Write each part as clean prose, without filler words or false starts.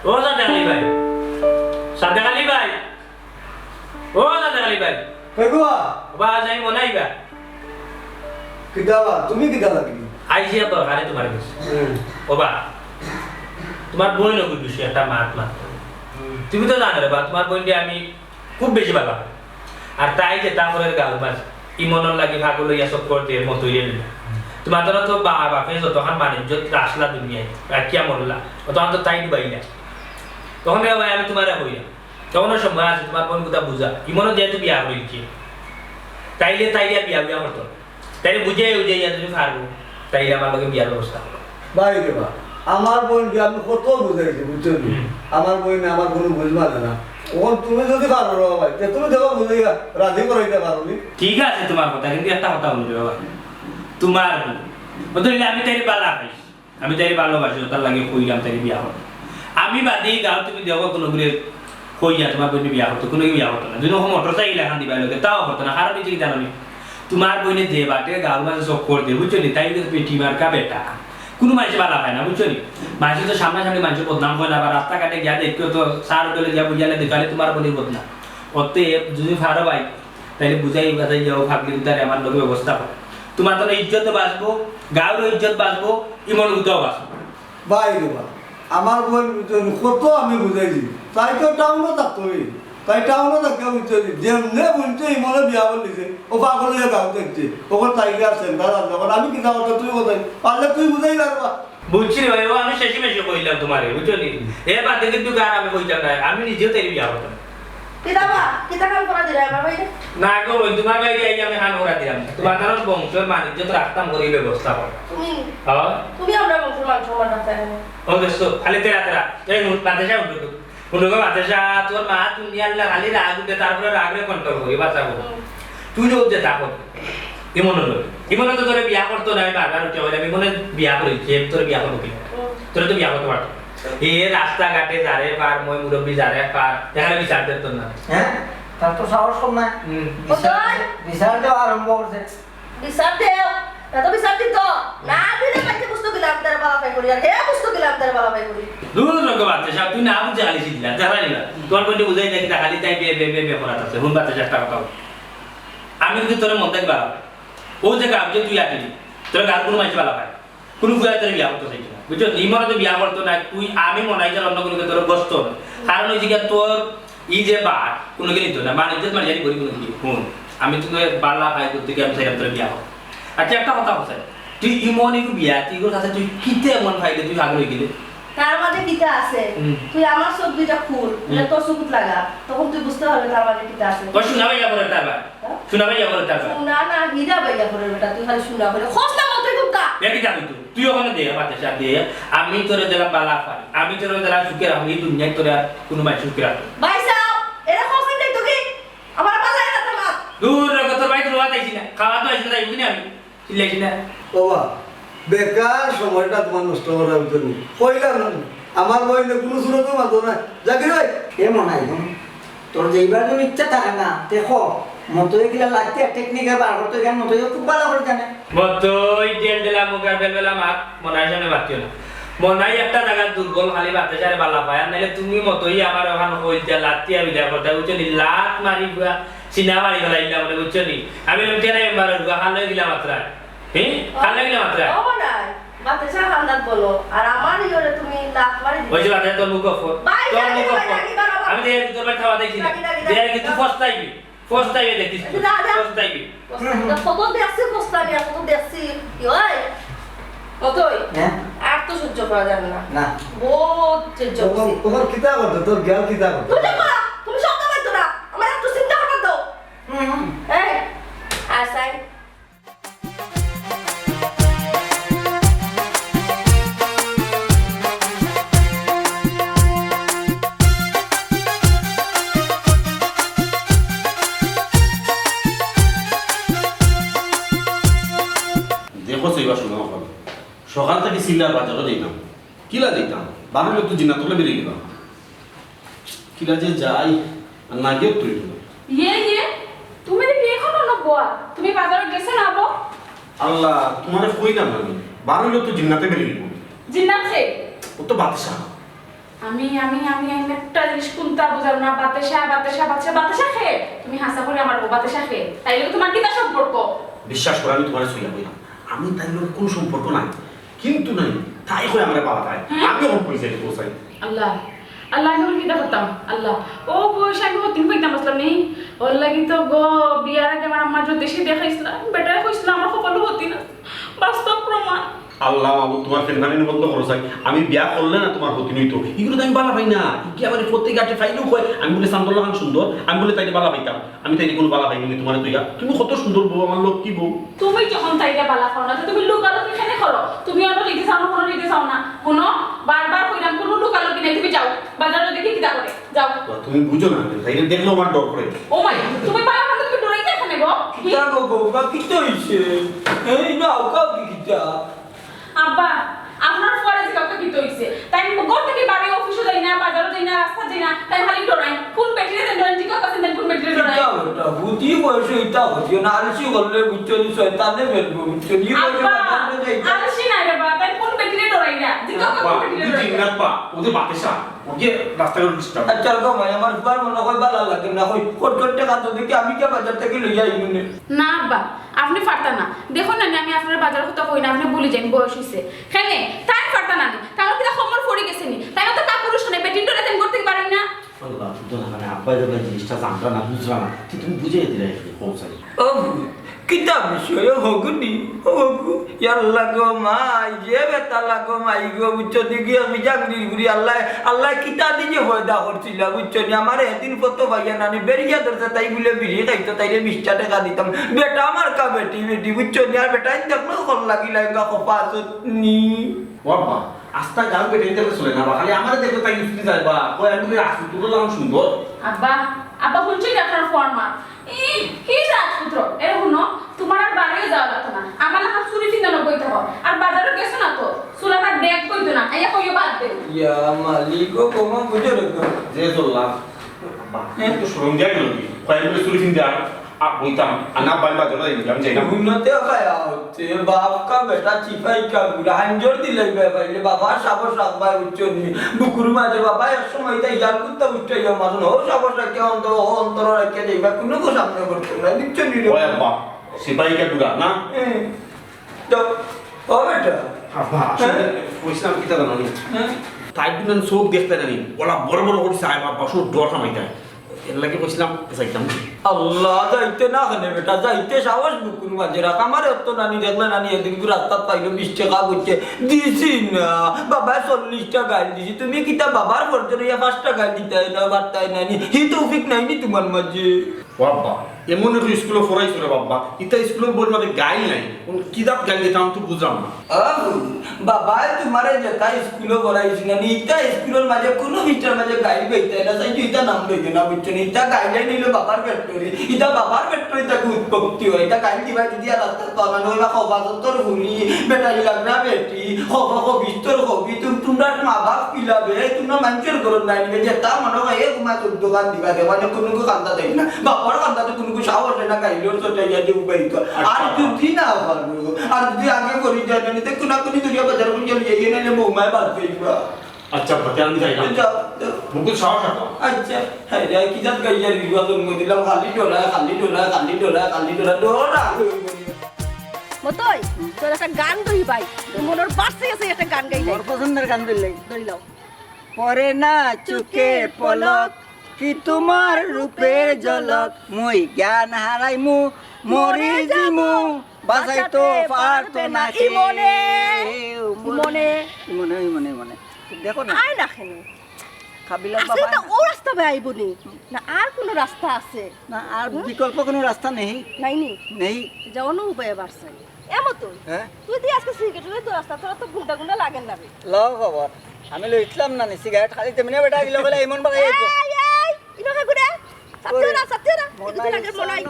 ও সাথে আলী ভাই সাথে আলী ভাই ও সাথে আলী ভাই কই গো বাবা যাই মনাই বা কিদাবা তুমি কিদা লাগি আইজিয়া দরকারে তোমার কাছে বাবা তোমার বোন নগু বিষয় একটা মাত মাত তুমি তো জানো রে বা তোমার বোনকে আমি খুব বেশি ভালো আর তাই যে তারপরে গাল বাস ইমনের লাগি ভাগ লইয়া সব করতে মতো ইয়ে তোমার তো বাপে যতক্ষণ বাণিজ্য আসলা দুনিয়ায় কিয়া মরলা তখন তো তাই ডুবাই না তখন রে ভাই আমি তোমার হইলাম তখন সময় আছে তোমার বোন কথা বুঝা ইমনও যেহেতু বিয়া হইছি তাইলে তাইলে বিয়া বিয়া হতো তাইলে বুঝে উজাইয়া তুমি পারবো তাইলে আমার লগে বিয়ার ব্যবস্থা হলো ভাই রে বা আমার বোনকে আমি কত বুঝাইছি বুঝছো আমার বোন আমার কোনো বুঝবা না ওন তুমি যদি পারো রে ভাই তুমি দেখো বুঝাইয়া রাজি করাইতে পারো নি ঠিক আছে তোমার কথা কিন্তু একটা কথা বলি বাবা তোমার বদলে আমি তাইলে বালা পাইছি আমি তাইলে ভালোবাসি তার লাগে কইলাম তাইলে বিয়া হলো আমি বাদে গাও তুমি দেখো কোনো করে কইয়া তোমার বোন বিয়া হতো কোনো বিয়া হতো না যদি মোটরসাইকেল এখন দিবা লোকে তাও হতো না কারণ কি জানো নি তোমার বোনে যে বাটে গাঁর মাঝে সব করে দে বুঝছো নি তাই পেটি মার্কা বেটা কোনো মানুষ বালা পায় না বুঝছো নি মানুষ তো সামনাসামনি মানুষের বদনাম হয় না বা রাস্তাঘাটে গিয়া দেখো তো সার হোটেলে গিয়া বুঝালে দেখালে তোমার বোনের বদনাম অতএব যদি ফারো ভাই তাইলে বুঝাই বাজাই যাও ভাবলি তারে আমার লোকের ব্যবস্থা হয় তোমার তো ইজ্জত বাঁচবো গাঁর ইজ্জত বাঁচবো ইমন উদাও বাঁচবো ভাই রে বা আমার বোন কত আমি বুঝাইছি তাই তো টাউনও থাকতোই তাই টাউনও থাকতে বুঝছো যেমনে বুঝছো ইমনে বিয়া বলিছে ও পাগল হয়ে গাঁও দেখছে ওখানে তাইকে আর সেন্টার আর যখন আমি কিনা কথা তুই কোথায় পারলে তুই বুঝাই পারবা বুঝছি রে ভাই ও আমি শেষে মেশে কইলাম তোমারে বুঝছো নি এ বাদে কিন্তু গার আমি কইতাম না আমি নিজেও তাই বিয়া হতাম কিতাবা কিতা কাম করা দিলা আমার ভাই না গো তোমার ভাই আই আমি হান করা দিলাম তোমার কারণ বংশের বাণিজ্য তো রাখতাম করি ব্যবস্থা কর তুমি হ্যাঁ তুমি আমরা বংশের মান সম্মান রাখতে ও দোস্ত খালি তেরা তেরা এই বাতাসা উঠো উঠো বাতাসা তোর মা তুমি আল্লাহ খালি রাগ উঠে তারপরে রাগরে কন্ট্রোল করি বাঁচা করো তুই যে উঠে তা কর ইমন তো তোরে বিয়া করতো না আমি বারবার উঠে বলে আমি মনে বিয়া করেছি তোর বিয়া করবো কি তোরে তো বিয়া করতে পারতো এ রাস্তাঘাটে যারে পার মই মুরব্বী যারে পার এখানে বিচার দিত না হ্যাঁ তার তো সাহস কম না বিচার দেওয়া আরম্ভ করছে বিচার দেও তো বিচার দিত না দিলে পাইতে পুস্তক দিলাম তার বাবা পাই করি আর হে পুস্তক দিলাম তার বাবা পাই করি দূর রকম বাচ্চা সব তুই না বুঝে আলিস দিলা দেখা নিলা তোর বন্ধু বুঝাই দেখি খালি তাই বে বে বে বে করাত আছে হুন বাচ্চা একটা কথা আমি কিন্তু তোর মন্দাক বাবা ও যে কাজ যে তুই আছিলি তোর গাল কোনো মাইছে বালা পায় কোনো ফুয়া তোর বিয়া করতে চাইছে না বুঝছো ইমরা তো বিয়া করতো না তুই আমি মনাই যে অন্য কোনো তোর বসতো না কারণ ওই জায়গা তোর ই যে বাট কোনো গেলি তো না বাণিজ্য মানে জানি করি কোনো কি হুন আমি তোকে বালা পাই করতে গিয়ে আমি চাইলাম তোর বিয়া হোক আচ্ছা একটা কথা বলছে তুই ইমন একটু বিয়া তুই সাথে তুই কিতে এমন ভাইলে তুই আগ্রহী গেলে তার মাঝে কিতা আছে তুই আমার সব দুইটা খুল তোর চকুত লাগা তখন তুই বুঝতে পারবি তার মাঝে কিতা আছে ওই শোনা ভাইয়া করে তারবার শোনা ভাইয়া করে তারবার শোনা না হীরা ভাইয়া করে বেটা তুই খালি শোনা করে খোঁজটা মতে কুকা দেখি যাবি তুই ওখানে দে বাতাসা দে আমি তোরে দিলাম বালা পাই আমি তোরে দিলাম সুখে রাখবি এই দুনিয়ায় তোরে কোনো মানুষ সুখে রাখবে ভাই সাহেব এরা খোঁজ দেই তো কি আমার বালা এটা তোমার দূর রে তোর ভাই তোর বাত আইছি না খাওয়া তো আইছি না তাই বুঝিনি আমি চিল্লাইছি না বাবা বেকার সময়টা তোমার নষ্ট করার জন্য কইলাম না আমার বইলে কোনো সুরতও মাতো না জাকির ভাই এ মনাই তোর যেইবার তুমি ইচ্ছা থাকে না দেখো মতো এগুলা লাগতে টেকনিকে বার করতে গেলে মতো খুব ভালো করে জানে মতই তেল দিলাম মুগার বেলবেলা মাত মনাই জানে বাতিও না মনাই একটা জায়গা দুর্বল খালি বাতাসারে বালা পায় আর নাইলে তুমি মতই আমার ওখানে হইতে লাতিয়া বিদা করতে বুঝছো নি লাত মারি গুয়া সিনা মারি গলাইলা মানে বুঝছো নি আমি লইতে নাই মারা গুয়া হালে গিলা মাত্রা হ্যাঁ হালে গিলা মাত্রা ও না বাতাসা হান্দাত বলো আর আমার ইওরে তুমি লাত মারি ওই যে বাতাসা তোর মুখ অফর তোর মুখ অফর আমি দেখ তোর ভাই খাওয়া দেখি না দেখ কিন্তু ফস্তাইবি দেখিস ফস্তাইবি কত দেখছি ফস্তানি আর কত দেখছি ওই কতই হ্যাঁ আর তো সহ্য করা যাবে না না বহুত সহ্য করছি তোমার কিতা করতে তোর জ্ঞান কিতা করতে তুই দেখো তুমি শব্দ পাইতো না আমার একটু চিন্তা করতে দাও এই আসাই সকাল থেকে সিল্লার বাজারও দিতাম কিলা দিতাম বারো লোক তো জিনা তোলে বেরিয়ে গেলাম কিলা যে যাই আর না গিয়েও তুই তুমি দেখি এখনো নবুয়া তুমি বাজারে গেছে না আবো আল্লাহ তোমারে কইলাম আমি বারো লোক তো জিন্নাতে বেরিয়ে গেল জিন্নাত খে ও তো বাদশা আমি একটা জিনিস কোনটা বুঝার না, বাতাসা খেয়ে তুমি হাসা করে আমার বাতাসা খেয়ে তাইলে তোমার কিটা সম্পর্ক? বিশ্বাস করে আমি তোমার সইয়া বললাম, আমি তাই লোক কোনো সম্পর্ক নাই, কিন্তু নাই তাই করে আমার বাবা তাই আমি ওর পয়সা দিয়ে পৌঁছাই। আল্লাহ আল্লাহ আমি কিটা করতাম আল্লাহ, ও বয়সে আমি হতিন পাইতাম আসলাম নেই ওর লাগি তো গো বিয়ার আগে আমার আম্মা যদি দেশে দেখাইছিলাম বেটারে কইছিলাম আমার কপালও হতি না, বাস্তব প্রমাণ। আল্লাহ বাবু তোমার ফেরখানি বন্ধ করো চাই, আমি বিয়া করলে না তোমার হতি নইতো, এগুলো তো আমি বালা পাই না, কি আমার প্রত্যেক গাছে ফাইলেও কয় আমি বলে সান্দুল্লাহ খান সুন্দর, আমি বলে তাইলে বালা পাইতাম, আমি তাইলে কোনো বালা পাইনি তোমার তুইয়া, তুমি কত সুন্দর বউ, আমার লোক কি বউ। তুমি যখন তাইলে বালা খাও না তুমি লুকালুকি কেন করো? তুমি অন্য লিখতে চাও না, কোনো লিখতে চাও না, কোনো বারবার কইলাম কোনো লুকালুকি নাই, তুমি যাও বাজারে দেখি কিটা করে যাও। তুমি বুঝো না তাইলে দেখলো আমার ডর করে। ও মাই তুমি বালা খাও তুমি ডরাইতে এখানে গো? কিতা গো বউকা কিতা হইছে? এই না ওকা কিতা? আব্বা আপনার পরে যে কাউকে দিতে হইছে তাই ঘর থেকে বাড়ি অফিসে যাই না, বাজারে যাই না, রাস্তা যাই না, তাই খালি ডরাই কোন বেটিরে দেন ডরাই জিজ্ঞাসা করছেন দেন কোন বেটিরে ডরাই? কিতা ওটা বুদ্ধি বয়সে ইটা হচ্ছে না, আলসি করলে বুঝছনি শয়তানে ফেলবো বুঝছনি এই বয়সে আব্বা বাজারে যাইতা। আলসি না রে বাবা, তাই কোন বেটিরে ডরাই না জিজ্ঞাসা কোন বেটিরে ডরাই? জিন্নাত পা ওদের বাতেশা ওকে রাস্তায় ডিস্টার্ব। আচ্ছা গো ভাই আমার বার মনে হয় ভালো লাগে না, কই কোট টাকা তো দেখি আমি কি বাজার থেকে লইয়া আইমনে। না আব্বা আপনি পারতা না, দেখুন না আমি আপনার বাজার কথা কই না, আপনি বলি যান বয়স হইছে খেলে তাই পারতা না, তাও কি খবর পড়ে গেছে নি, তাই তো কাকুর শুনে বেটিন ডরে তেন করতে পারেন না। আল্লাহ তো না মানে আব্বা যখন জিনিসটা জানতা না বুঝলা না তুমি বুঝিয়ে দিলে পৌঁছাই। ও কিতা বিষয় হগুনি হগু ইয়াল্লা গো মাই যে বেটা লাগো মাই গো বুঝছনি কি আমি জাগরি গুরি আল্লাহ আল্লাহ কিতা দিয়ে হয়দা করছিল বুঝছনি আমার এদিন কত ভাইয়া নানি বেরিয়া ধরতে তাই বলে বিড়ি খাইতো তাইলে 20 টাকা দিতাম, বেটা আমার কা বেটি বেটি বুঝছনি আর বেটা দেখলো কল লাগিলা গা কপাস নি বাবা আস্তা গাল পেটে দিতে চলে না খালি আমার দেখো তাই ইস্তি যাইবা কই আমি রাস্তা তুলো লাম সুন্দর। আব্বা আব্বা শুনছি আপনার ফর্মা কি রাজপুত্র এর হুনো তোমার আর বাড়িও যাওয়া লাগতো না, আমার না চুরি চিন্তা না বইতে হবে আর বাজারে গেছো না তো সুলাটা ব্রেক কইতো না আইয়া কইও বাদ দে ইয়া মালিক গো কোমা বুঝে রেখো যে চললা বাবা তো শরম দিয়া গেল কি কই আমি চুরি চিন্তা বইতাম আনা বাইবা জড়া দিলাম যাই না উন্নতে পায়া হচ্ছে বাপ কা বেটা চিপাই কা গুলা হাঞ্জর দিলে বাইলে বাবা সাবস রাখবা উচ্চনি বুকুর মাঝে বাবা এক সময় তাই ইয়ার কুত্তা উচ্চাইয়া মারন ও সাবস রাখে অন্তর রাখে দেবা কোনো কো সামনে করতে না উচ্চনি রে ওই বাবা সিপাই কা গুলা না তো ও বেটা বাবা আসলে কইছিলাম কি তা জানি তাই দিন চোখ দেখতে জানি ওলা বড় বড় করছে আয় বাবা সব ডর থামাইতা এর লাগি কইছিলাম যাইতাম আল্লাহ যাইতে না খানে বেটা যাইতে সাহস বুকুর মাঝে রাখ আমার এত নানি দেখলে নানি এদিন রাস্তা পাইলো 20 টাকা করছে দিছি না বাবা 40 টাকা দিছি তুমি কিতা বাবার খরচ নিয়ে 5 টাকা দিতে না বার্তাই নানি হি তৌফিক নাইনি তোমার মাঝে বাবা এমন একটু স্কুলে পড়াইছো রে বাবা ইতা স্কুলের বই মধ্যে গাই নাই কি দাপ গাই দিতাম তো বুঝলাম না বাবা তোমারে যেটা স্কুলে পড়াইছি না ইতা স্কুলের মাঝে কোনো মিস্টার মাঝে গাই বেইতে না তাই ইতা নাম লইতে না বুঝছো ইতা গাইলে নিলো বাবার ফ্যাক্টরি ইতা বাবার ফ্যাক্টরি তাকে উৎপত্তি হয় এটা গাই দিবা যদি আর রাস্তা পাবেন হইবা খবাজতর হুনি বেটাই লাগনা বেটি বিস্তর হবি তোমরা মা বাপ পিলাবে তোমরা মানুষের ঘর নাই নিবে যেটা মনে হয় এক মাস দোকান দিবা দেওয়া কোনো কান্দা দেয় না বাবার কান্দা তো কোনো সাহস হয় না গাইলোর চটাইয়া দিয়ে উপায়িত আর যদি না পারবো আর যদি আগে করি যায় না নিতে কোনা কোনি দুনিয়া বাজার কোন চলে যাই না বৌমায় বাদ পেইবা আচ্ছা বাতে আমি যাই না যাও বুকুল সাহস রাখো আচ্ছা হ্যাঁ রে কি জাত গাইয়া রিওয়া জন্ম দিলাম খালি ডোলা ডোরা মতই তোর একটা গান ধরি ভাই মনের বাসে আছে একটা গান গাইলাই তোর পছন্দের গান দিলেই ধরি লাও পরে না চুকে পলক কি তোমার রূপের ঝলক মুই জ্ঞান হারাইমু মরি জিমু বাসাই তো পারতো না ইমনে দেখো না আই না খেনে কাবিলা আসলে বাবা তো ও রাস্তা বাইবনি না আর কোনো রাস্তা আছে না আর বিকল্প কোনো রাস্তা নেই নাইনি নেই যাওয়ানো উপায় বাড়ছে এমতই হ্যাঁ তুই দিয়ে আজকে সিগারেটের তো রাস্তা তোরা তো গুন্ডা গুন্ডা লাগেন না রে লও খবর আমি লইছিলাম না সিগারেট খালি তেমনি বেটা গিলো বলে এমন বাগাই আইবো ইনকা গুড়ে সাথে না মনাই লাগে মনাই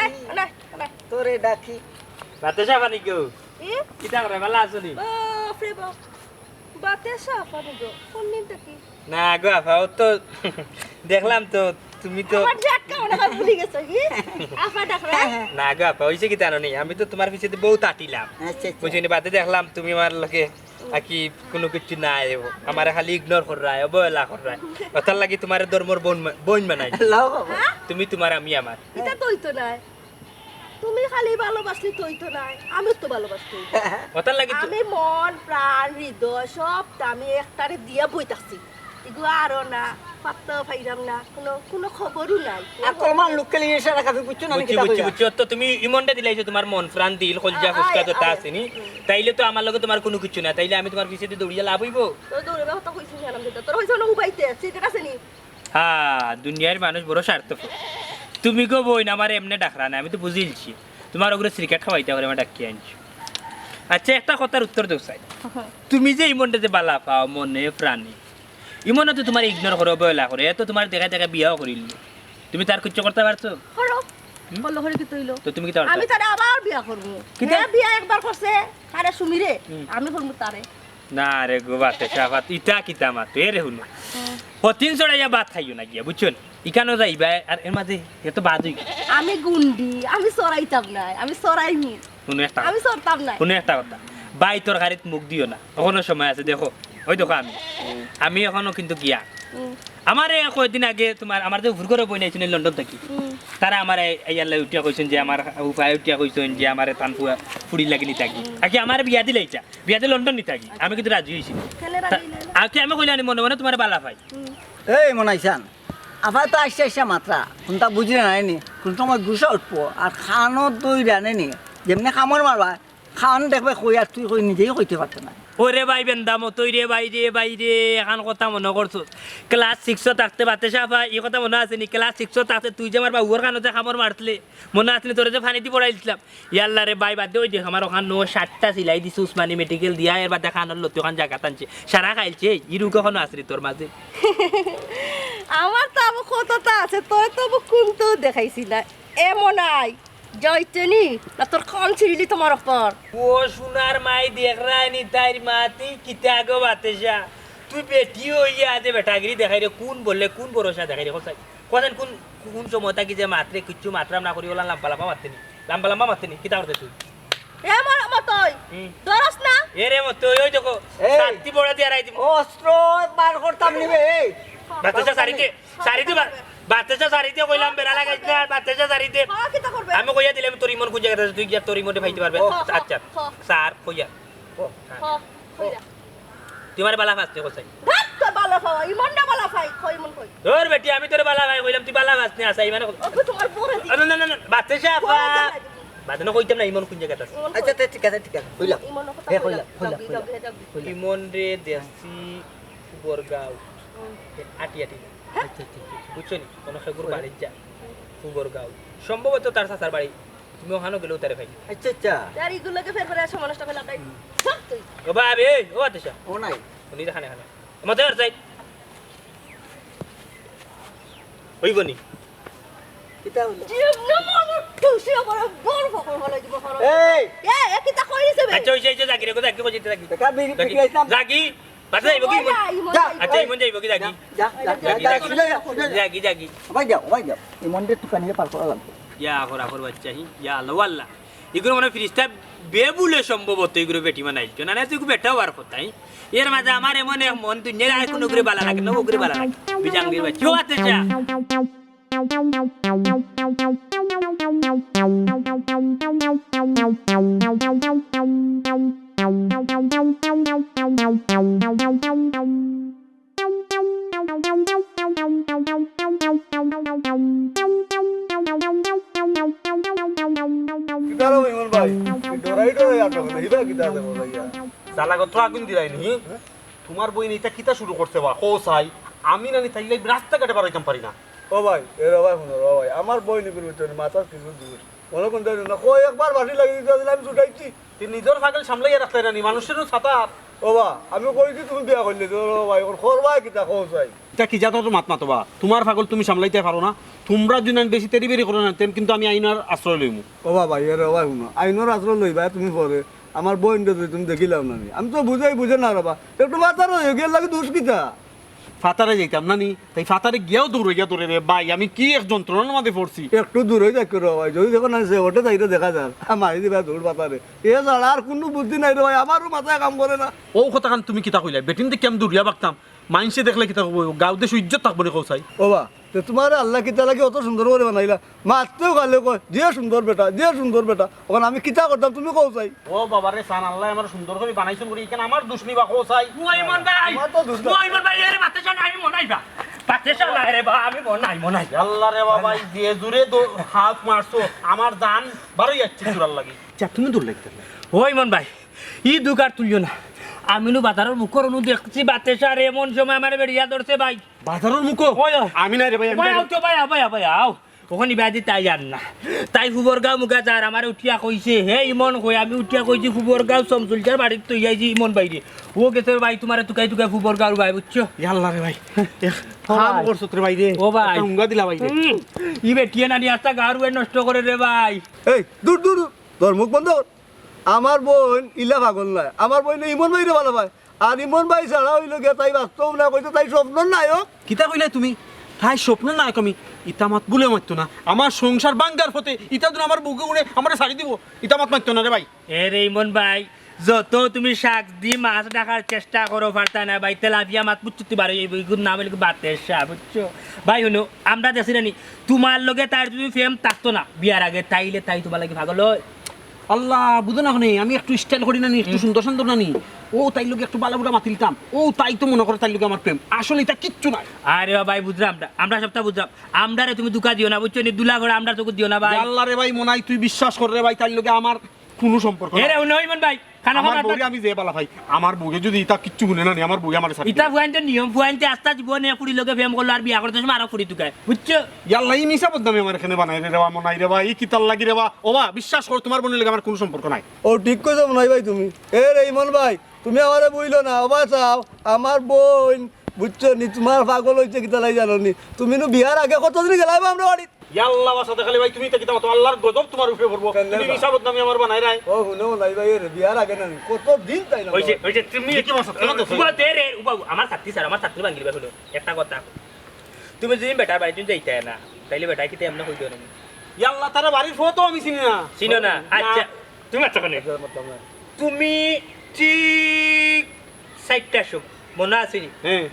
অনাই তোরে ডাকি বাতাসা পানি কেউ এ কিতা করে ভালো আছো নি বাপরে বাপ বাতে সাফানি গো কোন দিনটা কি না গো আফাও তো দেখলাম তো তুমি তো আমার জাটকা মনে হয় ভুলে গেছো কি আফা ডাকরে না গো আপা হইছে কি জানো নি আমি তো তোমার পিছে বহুত আটিলাম আচ্ছা বুঝিনি বাদে দেখলাম তুমি আমার লোকে আকি কোনো কিছু নাই আমার খালি ইগনোর কর রায় অবহেলা কর রায় ওটার লাগি তোমার ধর্মর বোন বানাই লাও বাবা তুমি তোমার আমি আমার এটা তোই তো নাই তুমি খালি ভালোবাসলি তোই তো নাই আমি তো ভালোবাসি ওটার লাগি আমি মন প্রাণ হৃদয় সব আমি একটারে দিয়া বইতাছি এগুলো আরো না পাত্তা পাইলাম না কোনো খবরও নাই আর তোমার লোককে নিয়ে এসে রাখা বুঝছো না বুঝছি বুঝছি বুঝছি তো তুমি ইমনটা দিলাইছো তোমার মন প্রাণ দিল কলজা ফুসকা তো তা আসেনি তাইলে তো আমার লগে তোমার কোনো কিছু না তাইলে আমি তোমার পিছে দৌড়িয়া লাভ হইব তোর দৌড়বে কথা কইছিস জানাম দিতে তোর হইছে না উবাইতে সিগারেট আছে নি হ্যাঁ দুনিয়ার মানুষ বড় স্বার্থপর তুমি গো বই না আমার এমনি ডাকরা না আমি তো বুঝিলছি তোমার ওগুলো ক্রিকেট খাওয়াইতে পারে আমার ডাকিয়ে আনছি আচ্ছা একটা কথার উত্তর দেও চাই তুমি যে ইমনটা যে বালা পাও মনে প্রাণী ইমনও তো তোমার ইগনোর করে অবহেলা করে এত তোমার দেখা দেখা বিয়াও করিল তুমি তার কিছু করতে পারছো করো বললো হরে কি তইলো তো তুমি কি তার আমি তারে আবার বিয়া করব কে বিয়া একবার করছে তারে সুমিরে আমি করব তারে না রে গো বাতে সাফাত ইটা কিতা মাত এরে হুনো হতিন চড়াইয়া ভাত খাইও না গিয়া বুঝছো ইকানো যাইবা আর এর মাঝে এত বাদ হই আমি গুন্ডি আমি সরাইতাম না আমি সরাইনি শুনো একটা আমি সরতাম না শুনো একটা কথা বাই তোর গাড়িত মুখ দিও না এখনো সময় আছে দেখো ওই দেখো আমি এখনো কিন্তু গিয়া আমার কয়েকদিন আগে তোমার আমার যে ভুল করে বই নাইছিল লন্ডন থাকি তারা আমার ইয়াল্লাই উঠিয়া কইছেন যে আমার উপায় উঠিয়া কইছেন যে আমার টান ফুড়ি লাগি নি থাকি আগে আমার বিয়া দিলে ইচ্ছা বিয়া দিলে লন্ডন নি থাকি আমি কিন্তু রাজি হয়েছি আগে আমি কইলাম মনে মনে তোমার বালা পাই এই মনাইছান আবার তো আসছে আসছে মাত্রা কোনটা বুঝি নাইনি কোন সময় গুছা উঠবো আর খানো দই রানেনি যেমনি খামর মারবা খান দেখবে কই আর তুই কই নিজেই কইতে পারতো না ওরে ভাই বেন্দাম তুই রে ভাই রে এখন কথা মনে করছো ক্লাস 6 থাকতে বাতে সাফা এই কথা মনে আছে নি ক্লাস 6 থাকতে তুই যে আমার বাবুর কানতে খামর মারতলে মনে আসলে তোরে যে ফানিতে পড়াইছিলাম ইয়াল্লা রে ভাই বাদে ওই দেখ আমার ওখান 60টা সিলাই দিছে উসমানী মেডিকেল দিয়া এর বাদে খানোর লতি ওখান জায়গা টানছে সারা খাইছে ইরু কখনো আসলি তোর মাঝে আমার তো আবু কতটা আছে তোর তো আবু কোনটো দেখাইছি না এমনই জয়তনি না তোর খান ছিড়লি তোমার উপর ও সোনার মাই দেখ রানি তাইর মাতি কিতা গো বাতেশা তুই বেটি হইয়া যে বেটাগিরি দেখাই রে কোন বললে কোন ভরসা দেখাই রে কোথায় কোন কোন কোন সময়টা কি যে মাত্রে কিচ্ছু মাত্রাম না করি ওলা লাম্বা লাম্বা মারতেনি কিতা করতে তুই এমন মতই দরস না এরে মত ওই দেখো শান্তি বড়া দিয়ে রাই দিম অস্ত্র বার করতাম নিবে এই বাতেশা সারিতে বাতেশা সারিতে কইলাম বেড়া লাগাইছ না বাতেশা সারিতে হ্যাঁ কিতা করবে আমি কইয়া দিলাম তোর ইমন কোন জায়গাতে তুই গিয়া তোর ইমনে ফাইতে পারবে আচ্ছা স্যার কইয়া হ্যাঁ কইরা তুই আমারে বালা ফাসতে কোথায় ভাত তো বালা পাওয়া ইমন না বালা পাই কই মন কই তোর বেটি আমি তোর বালা ভাই কইলাম তুই বালা ফাসতে আসাই মানে ওকে তোমার বড় দি না বাতেশা আপা বাদনা কইতাম না ইমন কোন জায়গাতে আছে আচ্ছা ঠিক আছে কইলা ইমন কথা হে কইলা কইলা ইমন রে দেশি বরগাঁও আটি বুঝছো নি কোনো খেগুর বাড়ির যা সুবরগাঁও সম্ভবত তার চাচার বাড়ি তুমি ওখানে গেলেও তারে ভাই আচ্ছা আচ্ছা আর ইগুলোকে ফের ফের এসে মানুষটা ফেলা তাই সব তুই ও বাবে ও আতেশা ও নাই উনি খানে মতে আর যাই হইবনি কিতা হলো জীবন আমার খুশি আমার বড় ফকর হলো দিব করো এই এ কিতা কইছে বে আচ্ছা হইছে জাগি রে জাগি কইতে জাগি দেখা বিড়ি বিক্রি আইতাম জাগি বাদা যাইব কি যা আচ্ছা ইমন যাইব কি জাগি জাগি ভাই যাও এই মন্দির দোকানে পার করা লাগবে ইয়া আখর বাচ্চা হি ইয়া আল্লাহ আল্লাহ এগুলো মানে ফ্রিজটা বেবুলে সম্ভবত এগুলো বেটি মানাই না না তুই বেটাও আর কোথায় এর মাঝে আমার এমন মন দুনিয়ার আর কোনো করে বালা লাগে না ও করে বালা লাগে বিজাঙ্গির বাচ্চা কেউ আতে যা কিতারো ইমন ভাই ডরাই আটো হিবা কিতাতে বলাইয়া সালা কত আগুন দিলাই নি তোমার বই নিতা কিতা শুরু করছে বা ও সাই আমি না নি তাইলে রাস্তা কাটে পারাইতাম পারি না ও ভাই এরা ভাই শুনো ও ভাই আমার বই নিবির ভিতরে মাথার কিছু দূর মনে কোন না কই একবার বাটি লাগি দিতে আমি ছুটাইছি তুই নিজের পাগল সামলাইয়া রাখতে রানি মানুষেরও ছাতা ও বা আমি কইছি তুমি বিয়া করলে তো ও ভাই ওর খরবাই কিতা খোঁজ ভাই এটা কি জাতো তো মাত মাতবা তোমার পাগল তুমি সামলাইতে পারো না তোমরা যদি বেশি তেরি বেরি করো না তেম কিন্তু আমি আইনার আশ্রয় লইমু ও বা ভাই এরা ভাই শুনো আইনোর আশ্রয় লইবা তুমি পরে আমার বইন তুমি দেখিলাম না আমি তো বুঝে না রবা একটু মাথার হয়ে গেল লাগে দোষ কিতা ফাতারে যাইতাম না নি তাই ফাতারে গিয়েও দৌড়ে গিয়া তোরে রে ভাই আমি কি এক যন্ত্রণার মধ্যে পড়ছি একটু দূরে যাই করে ভাই যদি যখন আছে ওটা যাইতে দেখা যায় মারি দিবা দৌড় পাতারে এ ছাড়া আর কোনো বুদ্ধি নাই রে ভাই আমারও মাথায় কাম করে না ও কথা কান তুমি কিতা কইলা বেটিন দেখি আমি দৌড়িয়া বাগতাম মাইনসে দেখলে কিতা কব গাঁওতে ইজ্জত থাকবো নি কৌসাই ও বা তো তোমার আল্লাহ কিতা লাগে অত সুন্দর করে বানাইলা মারতেও গালে কয় যে সুন্দর বেটা ওখানে আমি কিতা করতাম তুমি কও চাই ও বাবা রে সান আল্লাহ আমার সুন্দর করে বানাইছেন করি এখানে আমার দুশ্মনী বা কৌসাই মুইমন ভাই আমার তো দুষ্ট মুইমন ভাই এর মাতে জানা আমি মনাইবা পাতে জানা রে বা আমি মনাই আল্লাহ রে বাবা যে জুরে হাত মারছো আমার জান বারই যাচ্ছে চুরার লাগি যা তুমি দূর লাগতে ওই মন ভাই ই দুকার তুলিও না আমিনু বাজারের মুখর অনু দেখছি বাতে সার এমন সময় আমার বেরিয়া ধরছে ভাই বাজারের মুখ ওই আমি নাই রে ভাই আমি ভাই আও তো ভাই আও ওখানে বাদি তাই জান না তাই ফুবরগাঁও মুখা যার আমার উঠিয়া কইছে হে ইমন কই আমি উঠিয়া কইছি ফুবরগাঁও সমসুলকার বাড়িতে তো যাইছি ইমন বাইরে ও গেছে ভাই তোমার তুকাই ফুবরগাঁও ভাই বুঝছো আল্লাহ রে ভাই কাম করছ তোর ভাই রে ও ভাই উঙ্গা দিলা ভাই রে ই বেটিয়ে না নিয়ে আসতা গারু নষ্ট করে রে ভাই এই দূর তোর মুখ বন্ধ কর আমার বোন ইলা পাগল নয় আমার বোন ইমন ভাইরে ভালো পায় আর ইমন ভাই ছাড়া হইল গিয়া তাই বাস্তব না কইতো তাই স্বপ্ন নায়ক কিতা কইলে তুমি তাই স্বপ্ন না কমি ইতামাত বলে মারতো না আমার সংসার বাঙ্গার ফতে ইতা দিন আমার বুকে উড়ে আমার শাড়ি দিব ইতামাত মারতো না রে ভাই এ রে ইমন ভাই যত তুমি শাক দি মাছ ডাকার চেষ্টা করো পারতা না ভাই তেলাপিয়া মাছ বুঝতে পারো এই বইগুর নাম হলো বাতের শাক বুঝছো ভাই হলো আমরা দেখছি না তোমার লগে তাই তুমি ফেম থাকতো না বিয়ার আগে তাইলে তাই তোমার লাগে পাগল হয় আল্লাহ বুঝো না আমি একটু স্টাইল করি না নি একটু সুন্দর না নি ও তাই লোকে একটু বালাবুটা মাতিলতাম ও তাই তো মনে করে তাই লোকে আমার প্রেম আসলে এটা কিচ্ছু নাই আরে ভাই বুঝলাম আমরা সবটা বুঝলাম আমরা রে তুমি দুকা দিও না বুঝছো নি দুলা করে আমরা তোকে দিও না ভাই আল্লাহ রে ভাই মনাই তুই বিশ্বাস কর রে ভাই তাই লোকে আমার কোনো সম্পর্ক এ রে ইমন ভাই খানা আমার খানা বউরে আমি যে বালা ভাই আমার বউকে যদি এটা কিচ্ছু শুনে না নি আমার বউ আমার সাথে ইটা ফুয়াইতে নিয়ম ফুয়াইতে আস্তা জীবনে পুরি লগে ফেম করলো আর বিয়া করতে সময় আরো পুরি তুকায় বুঝছো আল্লাহ এই মিশা বদনামি আমার এখানে বানাই রে বা মনাই রে ভাই এই কিতাল লাগি রে বা ও বা বিশ্বাস কর তোমার বোনের লগে আমার কোনো সম্পর্ক নাই ও ঠিক কইছো নাই ভাই তুমি এ রে ইমন ভাই তুমি আমারে বইলো না ওবা চাও আমার বোন বুঝছো নি তোমার পাগল হইছে কিতা লাই জানো নি তুমি নু বিয়ার আগে কতদিন গেলাম আমরা বাড়ি আল্লাহ বাসা দেখালে ভাই তুমি তো কিতা মতো আল্লাহর গজব তোমার উপরে পড়বো তুমি মিশা বদনামি আমার বানাই রাই ও হুনো নাই ভাই রে বিয়ার আগে না কতদিন তাই না হইছে তুমি কি বলছো কেন তো উবা দে রে উবা আমার ছাত্রী স্যার আমার ছাত্রী ভাঙিবা হলো একটা কথা তুমি যদি বেটা বাড়ি তুমি যাইতে না তাইলে বেটা কিতে এমন কই দিও না আল্লাহ তার বাড়ির ফটো আমি চিনি না চিনো না আচ্ছা তুমি আচ্ছা কোনে তুমি ঠিক সাইটটা শো মনে আছে নি হ্যাঁ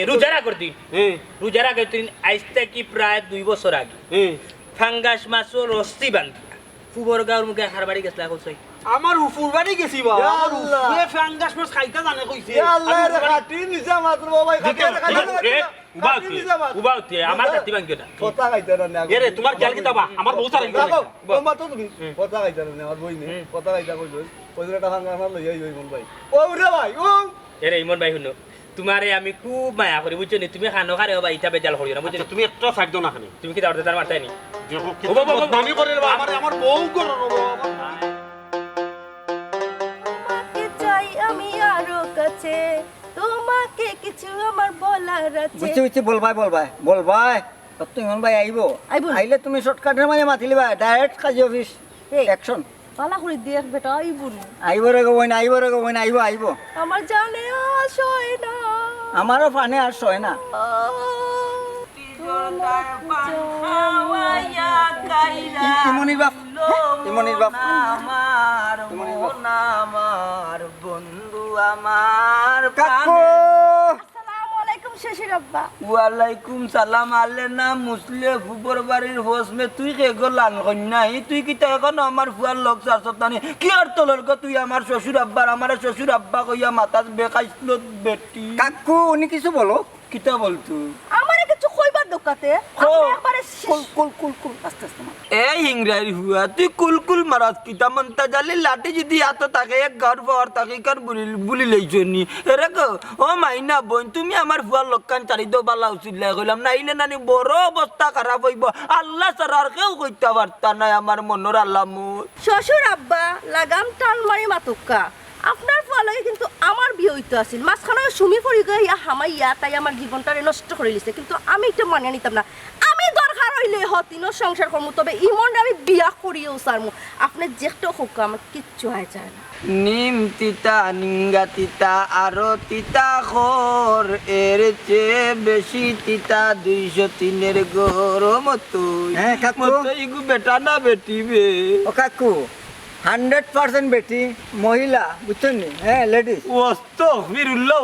রোজার আগের দিন হ্যাঁ রোজার আগের দিন আজ থেকে প্রায় 2 বছর আগে হ্যাঁ ফাঙ্গাস মাছও রস্তি বান্ধি ফুবরগাঁওর মুখে খার বাড়ি গেছিল এখন সই আমার উফুর বাড়ি গেছি বা ইয়া আমার আল্লাহ। উফুরে ফাঙ্গাস মাছ খাইতা জানে কইছে এ আল্লাহ রে কাটি নিছে মাত্র বাবাই কাটি উবাউতে আমার ছাত্রী ভাঙিও না কথা খাইতে না এরে তোমার খেয়াল কি দাবা আমার বউ সারা তোমার তো তুমি কথা খাইতে না আমার বই নে কথা খাইতা কই ওই একটা ভাঙা ভাঙা লই আই মন ভাই ও রে ভাই ও এরে ইমন ভাই শুনো তোমারে আমি খুব মায়া করি বুঝছো নি তুমি খানো খারে হবা ইটা বেজাল করিও না বুঝছো তুমি একটা সাইড দাও না খালি তুমি কি দাওতে তার মারতাই নি বদনামি করে রে আমার বউ করো তোমাকে চাই আমি আরো কাছে তোমাকে কিছু আমার বলার আছে বুঝছি বলবাই তুই ইমন ভাই আইব আইবো। আইলে তুমি শর্টকাটের মানে মাতিলিবা ডাইরেক্ট কাজী অফিস এই। অ্যাকশন পালা করে দেখ বেটা আইবো না আইব রে গোবইন আইব আমার জানে আসয় না আমারও ফানে আর সয় না ইমনির বাপ আমার বন্ধু আমার কাকু আসসালামু আলাইকুম শ্বশুর আব্বা ওয়ালাইকুম সালাম আলে না মুসলে ফুবর বাড়ির হোস মে তুই কে গো লাল কন্যাই তুই কি তা এখন আমার ফুয়ার লোক সারসতানি কি আর তোলর গো তুই আমার শ্বশুর আব্বার আমার শ্বশুর আব্বা কইয়া মাথাত বেকাইছিল বেটি কাকু উনি কিছু বলো কিতা বলতু আমারে কিছু কইবার দোকাতে কো। আপনি একবারে কুল আস্তে মার এই হিংরাই হুয়া তুই কুলকুল মারাত কিতা মনতা জালি লাঠি যদি আত তাকে এক ঘর পর তাকে কার বুলি লইছনি এরে গো ও মাইনা বোন তুমি আমার ফুয়ার লক্কান চারি দো বালা উচিত লাই কইলাম নাইলে নানি বড় অবস্থা খারাপ হইব আল্লাহ ছাড়া আর কেউ কইতে পারতা নাই আমার মনের আল্লামত শ্বশুর আব্বা লাগাম টান মারি মাতুক্কা আপনার ফলে কিন্তু আমার বিয়ে হইতে আসিল মাঝখানে সুমি পড়ি গিয়া হামাইয়া তাই আমার জীবনটারে নষ্ট করে লিছে কিন্তু আমি এটা মানিয়ে নিতাম না আমি দরকার হইলে হতিনো সংসার করমু তবে ইমন আমি বিয়া করিও সারমু আপনি যেটা হোক আমার কিচ্ছু হয় যায় না নিম তিতা নিঙ্গা তিতা আরো তিতা খর এর চেয়ে বেশি তিতা 203-এর গরম তুই হ্যাঁ, কাকু। ইগু বেটা না বেটি বে ও কাকু 100% বেটি মহিলা বুঝছেন নি হ্যাঁ লেডিস অস্তফিরুল্লাহ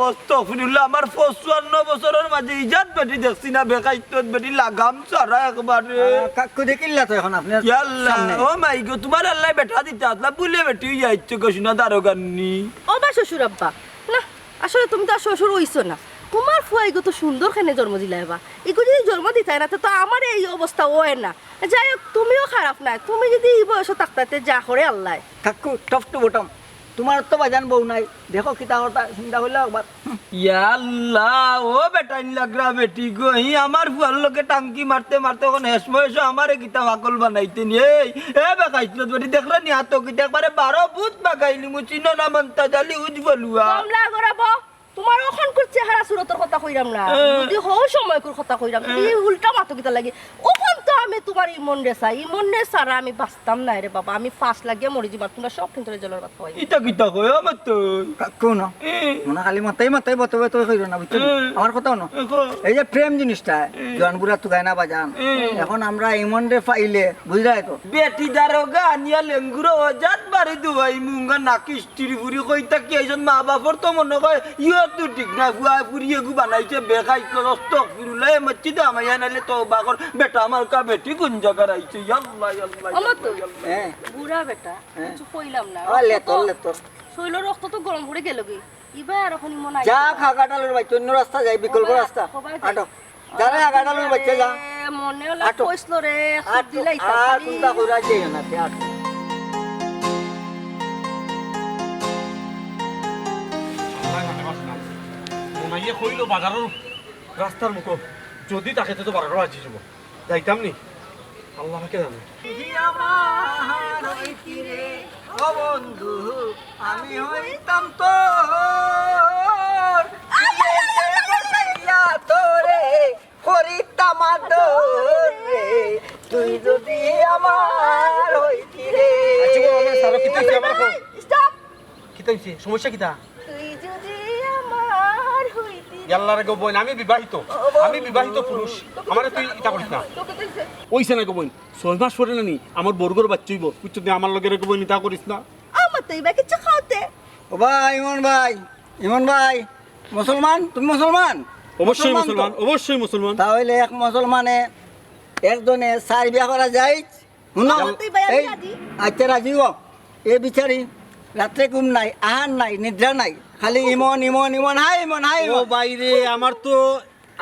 আমার 55 বছরের মাঝে ইজাত বেটি দেখছি না বেকাইত বেটি লাগাম সারা একবারে কাকু দেখিলা তো এখন আপনার ইয়াল্লাহ সামনে। ও মাই গো তোমার আল্লাহ বেটা দিতে আসলা বুলে বেটি যাইছো কৃষ্ণ দারোগানি ও বা শ্বশুর আব্বা না আসলে তুমি তো আর শ্বশুর হইছো না তোমার ফুয়া এগো তো সুন্দর খানে জন্ম দিলাই বা এগো যদি জন্ম দিতাই না তো আমার এই অবস্থা হয় না যাই হোক তুমিও খারাপ না তুমি যদি এই বয়সে থাকতে যা করে আল্লাহ কাকু টপ টু বটম তোমার তো বাজান বউ নাই দেখো কিতা কথা চিন্তা করলে একবার ইয়াল্লাহ ও বেটাইন লাগরা বেটি গো হি আমার ফুয়ার লোকে টাঙ্কি মারতে মারতে কোন হেসময়স আমারে কিতা পাগল বানাইতেন এই এ বেকাইছিল বেটি দেখরা নি হাত কি একবারে 12 ভূত বাগাইলি মুচিনো না মন্তাজালি উজবলুয়া কমলা গরাবো তোমার ওখান কর চেহারা সুরতর কথা কইরাম না যদি হও সময় কর কথা কইরাম এই উল্টা মাতো কিতা লাগে ওখান তো আমি তোমার ইমন রে সারা আমি বাঁচতাম না রে বাবা আমি ফাঁস লাগিয়ে মরি যাবার তোমরা সব কিন্তু জলের ভাত খাওয়াই ইটা কিতা কই আমার তো কাকু ন মনে খালি মাতাই বতবে তো কইরো না বুঝছো আমার কথাও ন এই যে প্রেম জিনিসটা জনপুরা তুগায় না বাজান এখন আমরা ইমন রে পাইলে বুঝলাই তো বেটি দারোগা আনিয়া লেঙ্গুরো জাত বাড়ি দুয়াই মুঙ্গা নাকি স্ত্রী ফুরি কইতা কি এইজন মা বাপর তো মনে কয় ইয় তো ঠিক না ফুয়া ফুরিয়ে গু বানাইছে বেকাইছিল রস্তক ফিরুলে মসজিদ আমায় নালে তো বাকর বেটা আমার কা বেটি কোন জায়গা রাইছে আল্লাহ আল্লাহ আমার তো হ্যাঁ বুড়া বেটা কিছু কইলাম না লেতর শৈল রক্ত তো গরম করে গেল কি ইবা আর এখন মনে যা খাগাটালের বাচ্চা অন্য রাস্তা যাই বিকল্প রাস্তা আটো যারে আগাটালের বাচ্চা যা মনে হলো আটো। কইছিল রে দিলাই আর চিন্তা কইরা যাই না তে আটো মাইয়ে কইলো বাজারের রাস্তার মুখ যদি তাকে তো 12টা বাজি যাব যাইতাম নি আল্লাহ আমাকে জানে আমার হইতিরে ও বন্ধু আমি হইতাম তো তোরে করিতাম আদরে তুই যদি আমার হইতিরে স্টপ কিতা হইছে সমস্যা কিতা তুই যদি আমার হইতি আল্লাহ রে গো বোন আমি বিবাহিত পুরুষ আমারে তুই ইটা করিস না তোকে দিছে ওইছে না গো বোন 6 মাস পরে নানি আমার বর্গর বাচ্চা হইব বুঝছ তুই আমার লগে রে গো বোন ইটা করিস না আমার তো এবার কিছু খাওয়াতে ও ভাই ইমন ভাই মুসলমান তুমি মুসলমান অবশ্যই তো? অবশ্যই মুসলমান তাহলে এক মুসলমানে একজনে 4 বিয়া করা যায় শুনো তুই ভাই আমি এই রাজি। আচ্ছা রাজি হো এ বিচারি রাত্রে ঘুম নাই আহার নাই নিদ্রা নাই খালি ইমন হাই ও বাইরে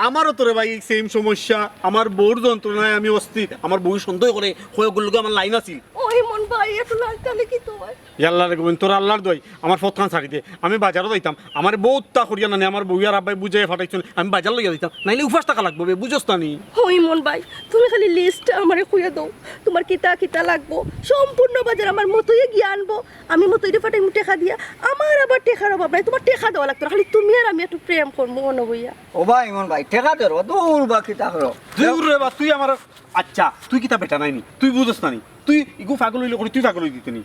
আমারও তো রে ভাই সেম সমস্যা আমার বউর যন্ত্রণায় আমি অস্থির আমার বউ সন্দেহ করে হয়েগুলোকে আমার লাইন আছিল ওই মন ভাই একটু লালটালে কি তোমার আল্লাহ রে গোবিন্দ তোর আল্লাহর দই আমার ফতখান ছাড়ি দে আমি বাজারও যাইতাম আমার বহুত তা করিয়া না আমার বউ আর আব্বাই বুঝাই ফাটাইছেন আমি বাজার লইয়া দিতাম নাইলে উপাস টাকা লাগবে বে বুঝছ না নি ওই মন ভাই তুমি খালি লিস্ট আমারে কইয়া দাও তোমার কিতা লাগবো সম্পূর্ণ বাজার আমার মতই গিয়ে আনবো আমি মতই ফাটাই টাকা দিয়া আমার আবার টেকার অভাব নাই তোমার টেকা দেওয়া লাগতো না, খালি তুমি আর আমি একটু প্রেম করবো মনে বইয়া ও ভাই ইমন ভাই ঠেকা ধরো দূর বাকি তা করো দূর রে বা তুই আমার আচ্ছা তুই কি তা বেটা নাইনি তুই বুঝছ না নি তুই ইগু পাগল হইলে করে তুই পাগল হই দিতে নি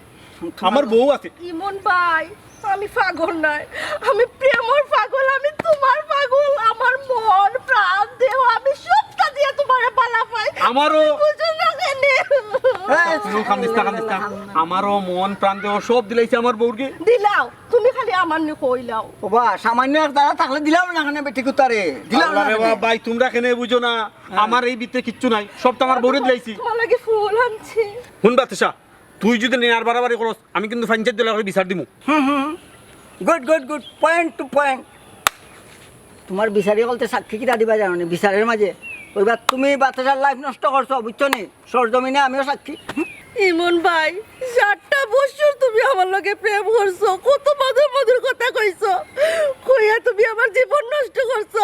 আমার বউ আছে ইমন ভাই আমি পাগল নাই আমি প্রেমর পাগল আমি তোমার পাগল আমার মন প্রাণ দেহ আমি সবটা দিয়ে তোমার পালা পাই আমারও বুঝো না কেনে তুই কান্দিস না আমারও মন প্রাণ দেহ সব দিলাইছে আমার বউকে দিলাও তুমি খালি আমার নি কইলাও ও বা সামান্য এক দাদা থাকলে দিলাম না কেন বেটি কুতারে দিলাম না আল্লাহ রে বাবা ভাই তোমরা কেনে বুঝো না আমার এই ভিতরে কিচ্ছু নাই সব তো আমার বউরে দিলাইছি তোমার লাগে ফুল আনছি হুন বাদশা তুই যদি নেয়ার বাড়াবাড়ি করস আমি কিন্তু পঞ্চায়েত দলের করে বিচার দিমু গুড পয়েন্ট টু পয়েন্ট তোমার বিচারি বলতে সাক্ষী কিটা দিবা জানো নি বিচারের মাঝে ওইবার তুমি বাচ্চাটার লাইফ নষ্ট করছো বুঝছো নি সরজমিনে আমিও সাক্ষী ইমন ভাই 7টা বছর তুমি আমার লগে প্রেম করছো কত মধুর কথা কইছো কইয়া তুমি আমার জীবন নষ্ট করছো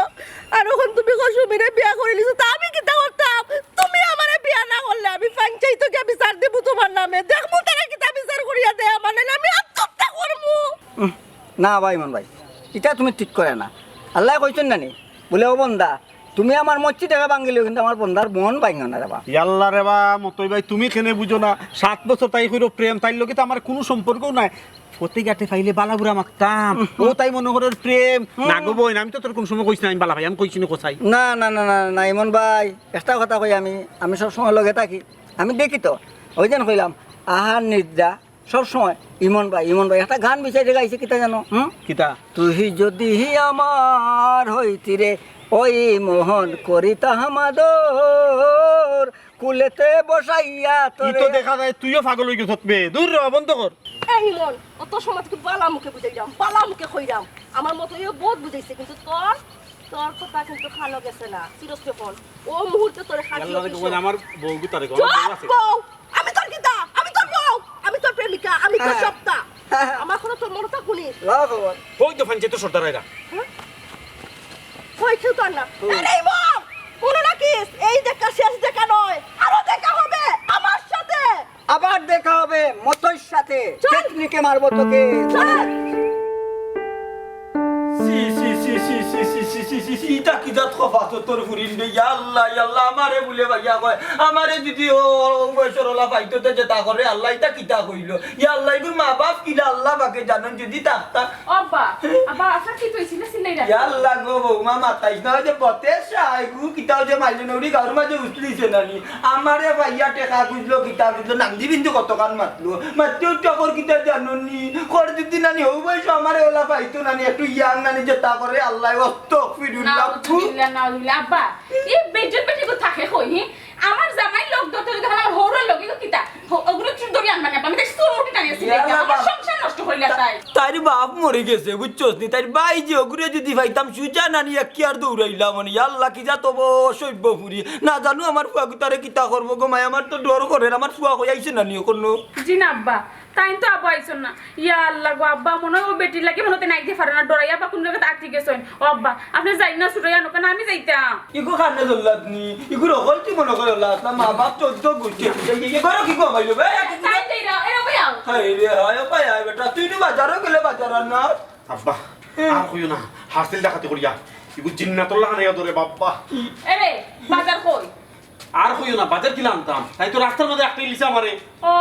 আর এখন তুমি কসুমিরে বিয়া করে লিছো তা আমি কিতা করতাম তুমি আমারে বিয়া না করলে আমি পঞ্চায়েত কে বিচার দেব তোমার নামে দেখমু তারা কিতা বিচার করিয়া দেয় আমার নামে আমি আত্মহত্যা করমু না ভাই ইমন ভাই এটা তুমি ঠিক করে না আল্লাহ কইছেন না নি বলে ও বন্দা তুমি আমার মচ্ছি টাকা ভাঙিলেও কিন্তু আমার বন্ধার মন ভাঙো না রেবা ইয়াল্লা রে বা মতই ভাই তুমি কেনে বুঝো না 7 বছর তাই হইলো প্রেম তাই লোকে তো আমার কোনো সম্পর্কও নাই প্রত্যেক গাটে ফাইলে বালাবুরা মাখতাম ও তাই মনে করে প্রেম না গো বই আমি তো তোর কোন সময় কইছি না আমি বালা ভাই আমি কইছি না কোথায় না না না না না ইমন ভাই একটা কথা কই আমি সব সময় লগে থাকি আমি দেখি তো ওই যেন কইলাম আহার নিদ্রা সব সময় ইমন ভাই একটা গান বিচাইতে গাইছে কিতা জানো কিতা তুই যদি আমার হইতি রে ওই মোহন করিতা হামাদর কুলেতে বসাইয়া তুই তো দেখা যায় তুইও পাগল হয়ে গেছ বে দূর রে বন্ধ কর এই মন অত সময় তুই বালা মুখে বুঝাইলাম বালা মুখে কইরাম আমার মতো এ বহুত বুঝাইছে কিন্তু তোর কথা কিন্তু খালো গেছে না চিরস্থাপন ও মুহূর্তে তোরে খালি আমার বউ গুতারে গো আমি তোর কিতা আমি তোর বউ আমি তোর প্রেমিকা আমি তোর সপ্তা আমার কোনো তোর মনটা শুনি কই তো ফানছে তো সর্দার এরা কই কেউ তোর না এই মম কোনো রাখিস এই দেখা শেষ দেখা নয় আরো দেখা হবে আমার সাথে আবার দেখা হবে মতোর সাথে টেকনিকে মারবো তোকে ইটা কি জাত খফা তোর ফুরিন দে আল্লাহ আল্লাহ আমারে বলে ভাইয়া কয় আমারে যদি ও বয়সরলা পাইতো যে তা করে আল্লাহ ইটা কিতা কইলো ইয়া আল্লাহ ইগুর মা বাপ কিলা আল্লাহ বাকে জানেন যদি তাকতা আব্বা আব্বা আসা কি কইছিস সিলাই ইয়া আল্লাহ গো বৌমা মাতাইছ না যে পতে সাইগু কিতাও যে মাইলে নড়ি গাওর মাঝে উঠলিছে নানি আমারে ভাইয়া টেকা বুঝলো কিতা বুঝলো নামদি বিন্দু কতকান মাতলো মাতেও টকর কিতা জাননি কর যদি নানি হই বয়স আমারে ওলা পাইতো নানি একটু ইয়াং নানি যে তা করে আল্লাহ অস্ত ফিরুল্লাহ আব্বা এই বেজত বেটি কো থাকে কই আমার জামাই লোক দত দেখো আমার হৌরা লোক ইগো কিতা ওগুলো কি দবি আনবা না আমি দেখছি তোর মুটি টানিয়েছি আমার সংসার নষ্ট হইলা তাই তার বাপ মরে গেছে বুঝছস নি তার ভাই যে ওগুরে যদি ভাইতাম সুজা নানি কি আর দৌড়াইলাম মানে আল্লাহ কি যা তব সৈব্য ফুরি না জানো আমার ফুয়া গুতারে কিতা করবো গো মাই আমার তো ডর করে আমার ফুয়া হই আইছে নানি কোনো জি না আব্বা তাই তো আব্বা আইছন না ইয়া আল্লাহ গো আব্বা মনে ও বেটি লাগে মনে নাই দি পারে না ডরাইয়া বা কোন জায়গা আটকে গেছেন ও আব্বা আপনি যাই না সুরাইয়া নকে না আমি যাইতাম ইগো খানে জল্লাত নি ইগো রকল কি মনে করে আল্লাহ মা বাপ চোদ্দ গুছে ইয়ে করো কি গো মাইলো বে তাই দেইরা এরা ভাইয়াও হাই রে হায় পায় আয় বেটা তুই তো বাজারে গেলে বাজার না আব্বা আর কইও না হাসিল দেখাতে করিয়া ইগু জিন্নাতুল্লাহ আনাইয়া ধরে বাপ্পা এরে বাজার কই আর কইও না বাজার কিলা আনতাম তাই তো রাস্তার মধ্যে একটা ইলিশা আমারে ও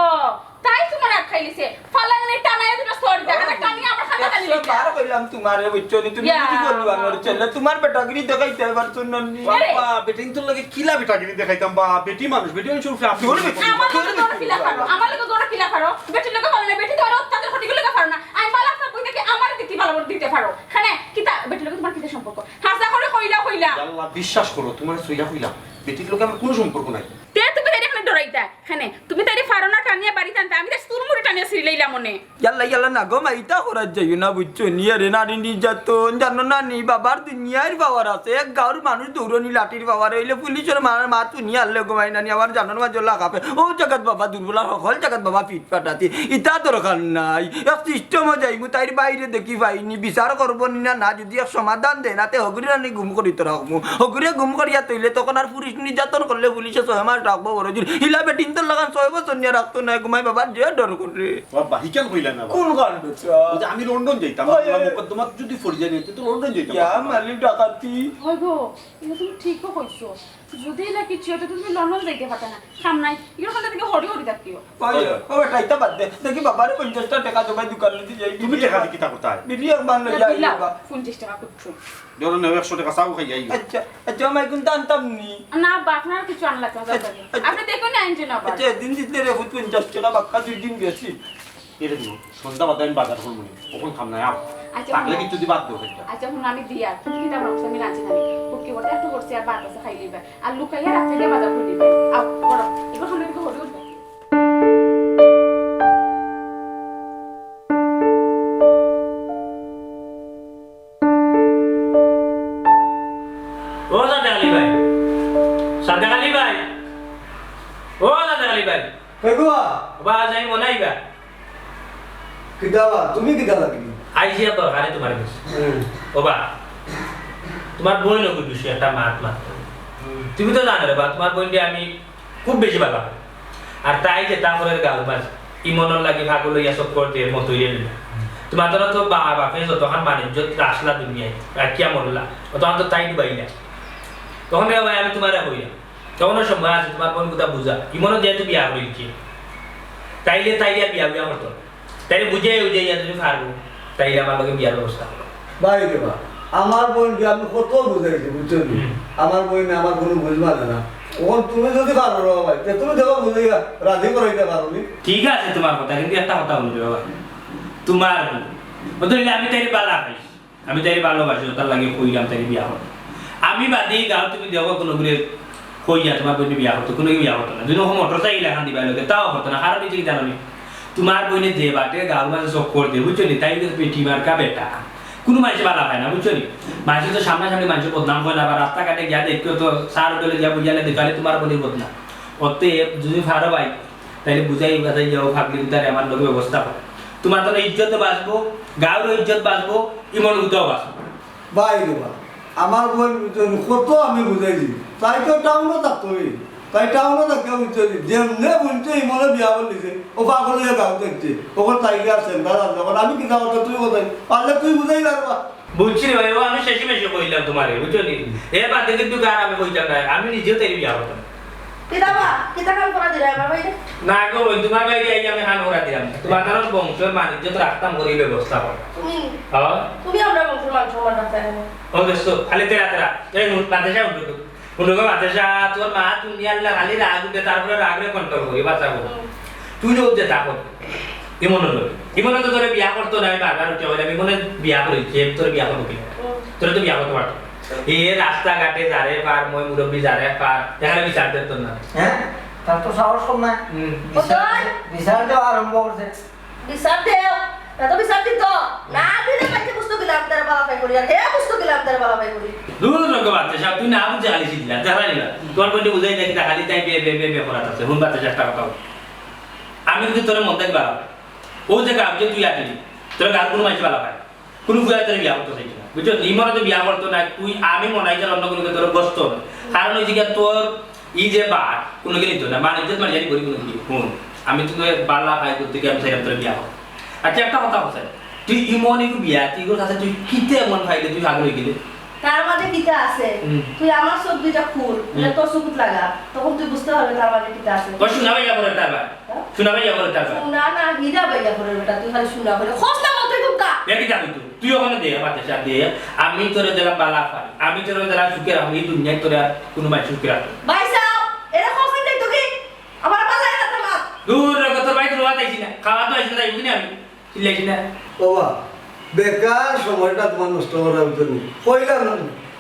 তাই তোমার আটকাইলিছে ফালাঙ্গনে টানায়া দুটো সর দেখা টানি আমার খাতা টানি লিখা আর কইলাম তোমারে বুঝছো নি তুমি কি করবা আর চলে তোমার বেটাগিরি দেখাইতে এবার শুননি বাবা বেটিং তোর লাগে কিলা বেটাগিরি দেখাইতাম বা বেটি মানুষ বেটি মানুষ উঠে আপনি বলবে আমার লাগে দরা কিলা খারো আমার লাগে দরা কিলা খারো বেটি লাগে ভালো না বেটি তো আর তাদের ক্ষতি গুলো খারো না আমি বালা আপনার কই থেকে আমার দিতে ভালো দিতে পারো খানে কিতা বেটি লাগে তোমার কিতে সম্পর্ক হাসা করে কইলা আল্লাহ বিশ্বাস করো তোমার সইয়া কইলা বেটির লোকে আমার কোনো সম্পর্ক নাই তে তুমি তাই এখানে ডরাইতা খানে তুমি তাই ফারনা টানিয়া বাড়ি টানতা আমি তাই সুরমুড়ি টানিয়া সিলাইলা মনে ইয়াল্লা না গো মাইতা করা যাই না বুঝছো নি আরে নারী নির্যাতন জানো না নি বাবার দুনিয়ার পাওয়ার আছে এক গাঁর মানুষ দৌড়নি লাঠির পাওয়ার হইলে পুলিশের মা তুনি আনলে গো মাই নানি আমার জানো না জল্লা কাপে ও জায়গাত বাবা দুর্বলা সকল জায়গাত বাবা পিট পাটাতি ইটা দরকার নাই এক সিস্টেম যাইমু তাইর বাইরে দেখি পাইনি বিচার করবো নি না যদি এক সমাধান দেয় না তে হগুরি রানি গুম করি তো রাখবো হগুরে গুম করিয়া তৈলে তখন আর পুলিশ নির্যাতন করলে পুলিশে 6 মাস রাখবো বড় জুল হিলা বেটিন তো লাগান 6 বছর নিয়ে রাখতো না ঘুমাই বাবার যে ডর করে বাবা হিকান কইলা না কোন কাণ্ড যে আমি লন্ডন যাইতাম মোকদ্দমা যদি ফরিয়া নিতে তো লন্ডন যাইতাম ইয়া মালিক ডাকাতি হয় গো এটা তুমি ঠিকও কইছো যদি না কিছু হতো তুমি লন্ডন যাইতে পারতা না সামনাই ইগো খান থেকে হরি হরি থাকিও ও বেটা ইতা বাদ দে দেখি বাবার 50 টাকা জমাই দোকানে দিয়ে যাই তুমি টাকা দি কিতা কোথায় বিলি একবার না যাই বাবা 50 টাকা করছো ধরো 100 টাকা চাও খাই যাই আচ্ছা আমি কোন আনতাম নি না বা আপনার কিছু আনলা তো আপনি দেখুন না আনছেন না আচ্ছা দিন দিতে রে 50 টাকা বাক্কা 2 দিন বেশি এরে দিও সন্ধ্যা বাদে আমি বাজার করব নি তখন খাম না আপ তাহলে কিছু দি বাদ দাও এটা আচ্ছা হুন আমি দিয়া তুমি কি দাম রাখছ আমি রাজি না ওকে ওটা একটু করছি আর বাদ আছে খাই লিবা আর লুকাইয়া রাখতে দিয়ে বাজার করে দিবে আও বড় এগুলো খান থেকে হরি হরি ও দাদা আলী ভাই সাদা আলী ভাই ও দাদা আলী ভাই কেগুয়া বা যাই মনাই বা কিদাবা তুমি কিদা লাগি আইজিয়া তো আরে তোমার কাছে ও বা তোমার বোন নকু দুশো একটা মাত মাত তুমি তো জানো রে বা তোমার বোন দিয়ে আমি খুব বেশি ভালো আর তাই যে তামরের গাল বাস ইমনের লাগি ভাগল ইয়া সব করতে মতো ইয়ে নিল তোমার তো তো বাপে যতক্ষণ বাণিজ্য আসলা দুনিয়ায় কিয়া মরলা তখন তো তাই ডুবাইলা তখন রে ভাই আমি তোমারে কইলাম তখনও সময় আছে তোমার কোন কথা বুঝা ইমনও যেহেতু বিয়া করেছি তাইলে আর বিয়া করতো তাইলে বুঝে তুমি পারবো তাইলে আমার লোকে বিয়ার ব্যবস্থা করো ভাই রে বা আমার বোনকে আমি কত বুঝাইছি বুঝছো আমার বোন আমার কোনো বুঝবা না ওখান তুমি যদি পারো রে ভাই তুমি দেখো বুঝাইয়া রাজি করাইতে পারো নি ঠিক আছে তোমার কথা কিন্তু একটা কথা বলি বাবা তোমার বদলে আমি তাই বালা পাইছি আমি তাই ভালোবাসি তার লাগে কইলাম তাই বিয়া হতো আমি বাদে গাও তুমি দেখো কোনো ঘুরে কইয়া তোমার বোন বিয়া হতো কোনো বিয়া হতো না যদি মোটরসাইকেল এখন দিবা লোকে তাও হতো না কারণ কি জানো নি তোমার বোনে যে বাটে গাঁর মাঝে চক করে দিয়ে বুঝছো নি তাই পেটি মার্কা বেটা কোনো মানুষ বালা পায় না বুঝছো নি মানুষ তো সামনাসামনি মানুষের বদনাম হয় না বা রাস্তাঘাটে গিয়া দেখো তো সার হোটেলে গিয়া বুঝালে দেখালে তোমার বোনের বদনাম অতএব যদি ফারো ভাই তাইলে বুঝাই বাজাই যাও ফাগলি উদারে আমার লোক ব্যবস্থা করে তোমার তো ইজ্জত বাঁচবো গাঁর ইজ্জত বাঁচবো ইমন উদাও বাঁচবো ভাই রে বা আমার বোন কত আমি বুঝাইছি তাই তো টাউনও থাকতোই তাই টাউনও থাকতে বুঝছো যেমনে বুঝছো ইমনে বিয়া বলিছে ও পাগল হয়ে গাঁও দেখছে ওখানে তাইকে আর সেন্টার আছে যখন আমি কিনা কথা তুই কোথায় পারলে তুই বুঝাই পারবা বুঝছি রে ভাই ও আমি শেষে মেশে কইলাম তোমারে বুঝছো নি এ বাদে কিন্তু গার আমি কইতাম না আমি নিজেও তাই বিয়া হতাম কিতা কাম করা দিলা আমার ভাই না গো তোমার ভাই আই আমি হান করা দিলাম তোমার কারণ বংশের বাণিজ্য তো রাখতাম করি ব্যবস্থা কর হ্যাঁ তুমি আমরা বংশের মান সম্মান রাখতে ও দোস্ত খালি তেরা এই বাদেশা উঠো উঠো বাদেশা তোর মা তুমি আল্লাহ খালি রাগ উঠে তারপরে রাগরে কন্ট্রোল করি বাঁচাবো তুই যে উঠে থাকো ইমন তো তোরে বিয়া করতো না আমি বারবার উঠে হইলাম ইমনে বিয়া করেছি তোর বিয়া করবো কি তোরে তো বিয়া করতে পারতো এ রাস্তাঘাটে যারে পার মই মুরব্বী যারে পার দেখালে বিচার দিত না হ্যাঁ তার তো সাহস কম না বিচার দেওয়া আরম্ভ করছে বিচার দেও তো বিচার দিত না দিলে কাছে পুস্তক দিলাম তার বালা পাই করি আর হে পুস্তক দিলাম তার বালা পাই করি দূর রকম বাচ্চা সব তুই না বুঝে আলিস দিলা জানাইলা তোর কোনটি বুঝাই দেখি খালি তাই বে করা আছে হুন বাচ্চা একটা কথা আমি কিন্তু তোর মন থেকে বালা ও যে কাজ যে তুই আটলি তোর গাল কোনো মাইছে বালা পায় কোনো বুয়া তোর বিয়া করতে চাইছ না বুঝছো ইমরা তো বিয়া করতো না তুই আমি মনাই যার অন্য কোনো তোর বসত না কারণ ওই যে তোর ই যে বাট কোনো গেলি তো না বাণিজ্য মানে জানি করি কোনো কি হুন আমি তো বালা পাই করতে গিয়ে আমি চাইলাম তোর বিয়া কর আচ্ছা একটা কথা বলছে তুই ইমন একটু বিয়া তুই তোর কাছে তুই কিতে এমন খাইলে তুই আগে হয়ে গেলে তার মাঝে কিতা আছে তুই আমার চোখ দুইটা খুল তোর চোখত লাগা তখন তুই বুঝতে পারবি তার মাঝে কিতা আছে ও শোনা ভাইয়া করে তারবার শোনা ভাইয়া করে তারবার না না হীরা ভাইয়া করে বেটা তুই খালি শোনা করে খস্তা মতে কুকা দেখি যাবি তুই ওখানে দে বাচ্চা সাথে দে আমি তোরে দিলাম বালা পাই আমি তোরে দিলাম সুখে রাখি এই দুনিয়ায় তোরে আর কোনো মানুষ সুখে রাখবে ভাই সাহেব এরা খস্তা দেই তো কি আমার বালা এরা তোমার দূর রেখে তোর ভাই তোর বাদ আইছি না খাওয়া তো আইছি না আইছি না আমি চিল্লাইছি না বাবা বেকার সময়টা তোমার নষ্ট করার জন্য কইলাম না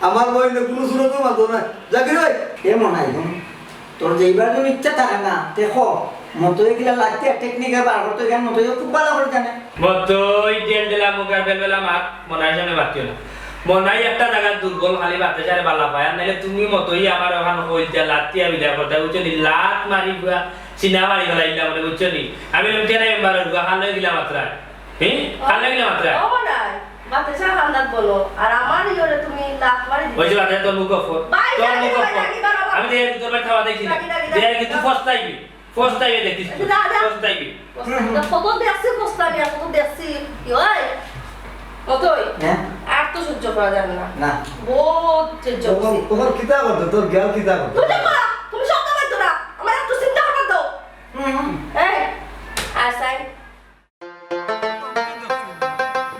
আমার বইনে কোনো সুরত মাতো না জাকির ভাই এ মনাই তোর যেইবার তুমি ইচ্ছা থাকে না দেখো মতো এগুলা লাগতে টেকনিকে বার করতে গেলে মতো খুব ভালো করে জানে মতই তেল দিলাম মুখার বেলবেলা মাত মনাই সামনে বাতিও না মনাই একটা জায়গা দুর্বল খালি বাতে সারে বালা পায় আর নাহলে তুমি মতই আমার ওখানে হইতে লাতিয়া বিদা করতে বুঝছো নি লাত মারি গুয়া সিনা মারি গলাইলা মানে বুঝছো নি আমি তেনা এমবার গুয়া খান লই গিলা মাত্রা হ্যাঁ খান লই গিলা মাত্রা ও নাই বাতে সা হান্দাত বলো আর আমার ইওরে তুমি লাত মারি ওই যে বাতে তোর মুখ অফর তোর মুখ অফর আমি দেখ তোর ভাই খাওয়া দেখছি না দেখ কিন্তু ফস্তাইবি দেখিস ফস্তাইবি কত দেখছি ফস্তাবি আর কত দেখছি ওই কতই হ্যাঁ আর তো সহ্য করা যাবে না না বহুত সহ্য করছি তোমার কিতা করতে তোর জ্ঞান কিতা করতে তুমি করা তুমি শব্দ পাইতো না আমার একটু চিন্তা করতে দাও এই আসাই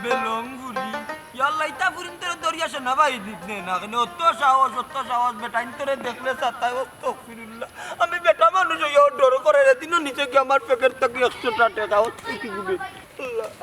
বেলঙ্গুরি ইয়াল্লা ইতা ফুরিন্তরে দরিয়া শোনা ভাই দিতে না কেন অত সাহস বেটা ইন্তরে দেখলে সাতাই অত ফিরুল্লাহ আমি বেটা মানুষ ইয়া ডর করে দিন নিচে কি আমার প্যাকেট থেকে 100 টাকা হচ্ছে কি গুবে